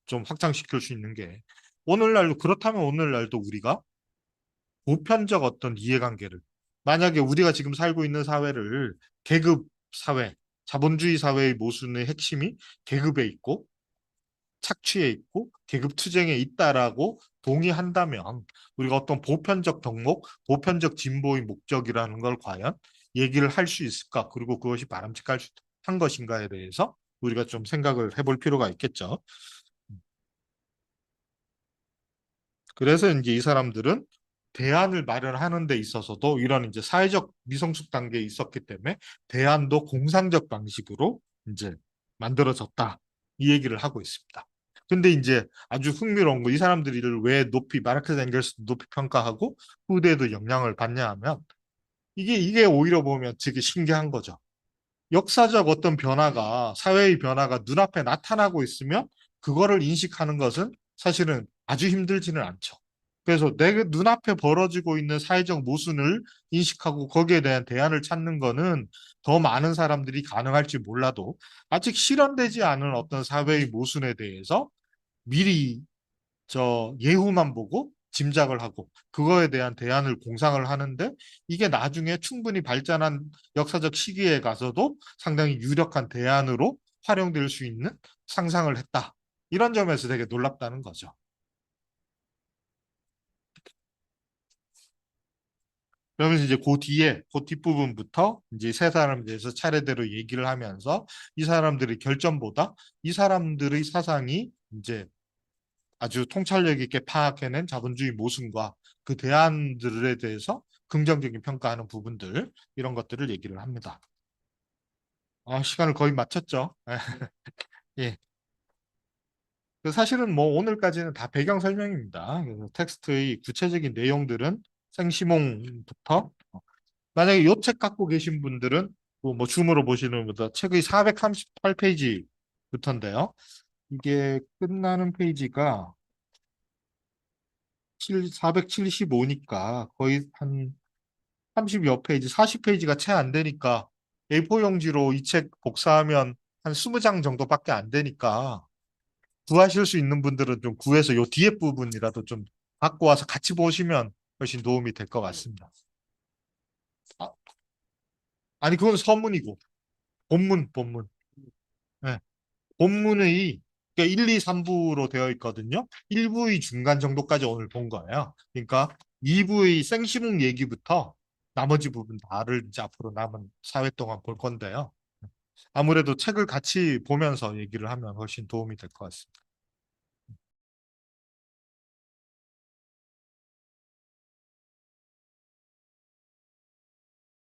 좀 확장시킬 수 있는 게 오늘날도 그렇다면 오늘날도 우리가 보편적 어떤 이해관계를 만약에 우리가 지금 살고 있는 사회를 계급 사회, 자본주의 사회의 모순의 핵심이 계급에 있고 착취에 있고 계급 투쟁에 있다라고 동의한다면 우리가 어떤 보편적 덕목, 보편적 진보의 목적이라는 걸 과연 얘기를 할 수 있을까? 그리고 그것이 바람직한 것인가에 대해서 우리가 좀 생각을 해볼 필요가 있겠죠. 그래서 이제 이 사람들은 대안을 마련하는 데 있어서도 이런 이제 사회적 미성숙 단계에 있었기 때문에 대안도 공상적 방식으로 이제 만들어졌다. 이 얘기를 하고 있습니다. 근데 이제 아주 흥미로운 거, 이 사람들을 왜 높이, 마르크스 엥겔스 높이 평가하고 후대에도 영향을 받냐 하면 이게 오히려 보면 되게 신기한 거죠. 역사적 어떤 변화가, 사회의 변화가 눈앞에 나타나고 있으면 그거를 인식하는 것은 사실은 아주 힘들지는 않죠. 그래서 내 눈앞에 벌어지고 있는 사회적 모순을 인식하고 거기에 대한 대안을 찾는 거는 더 많은 사람들이 가능할지 몰라도 아직 실현되지 않은 어떤 사회의 모순에 대해서 미리 예후만 보고 짐작을 하고 그거에 대한 대안을 공상을 하는데 이게 나중에 충분히 발전한 역사적 시기에 가서도 상당히 유력한 대안으로 활용될 수 있는 상상을 했다. 이런 점에서 되게 놀랍다는 거죠. 그러면서 이제 그 뒤에, 그 뒷부분부터 이제 세 사람에 대해서 차례대로 얘기를 하면서 이 사람들의 결점보다 이 사람들의 사상이 이제 아주 통찰력 있게 파악해낸 자본주의 모순과 그 대안들에 대해서 긍정적인 평가하는 부분들, 이런 것들을 얘기를 합니다. 시간을 거의 마쳤죠. 예. 사실은 뭐 오늘까지는 다 배경 설명입니다. 그래서 텍스트의 구체적인 내용들은 생시몽부터 만약에 이 책 갖고 계신 분들은 뭐 줌으로 보시는 분보다 책의 438페이지부터인데요. 이게 끝나는 페이지가 475니까 거의 한 30여 페이지, 40페이지가 채 안 되니까 A4 용지로 이 책 복사하면 한 20장 정도밖에 안 되니까 구하실 수 있는 분들은 좀 구해서 요 뒤에 부분이라도 좀 갖고 와서 같이 보시면 훨씬 도움이 될 것 같습니다. 아, 아니, 그건 서문이고, 본문. 네. 본문의 그러니까 1, 2, 3부로 되어 있거든요. 1부의 중간 정도까지 오늘 본 거예요. 그러니까 2부의 생시문 얘기부터 나머지 부분 다를 이제 앞으로 남은 4회 동안 볼 건데요. 아무래도 책을 같이 보면서 얘기를 하면 훨씬 도움이 될 것 같습니다.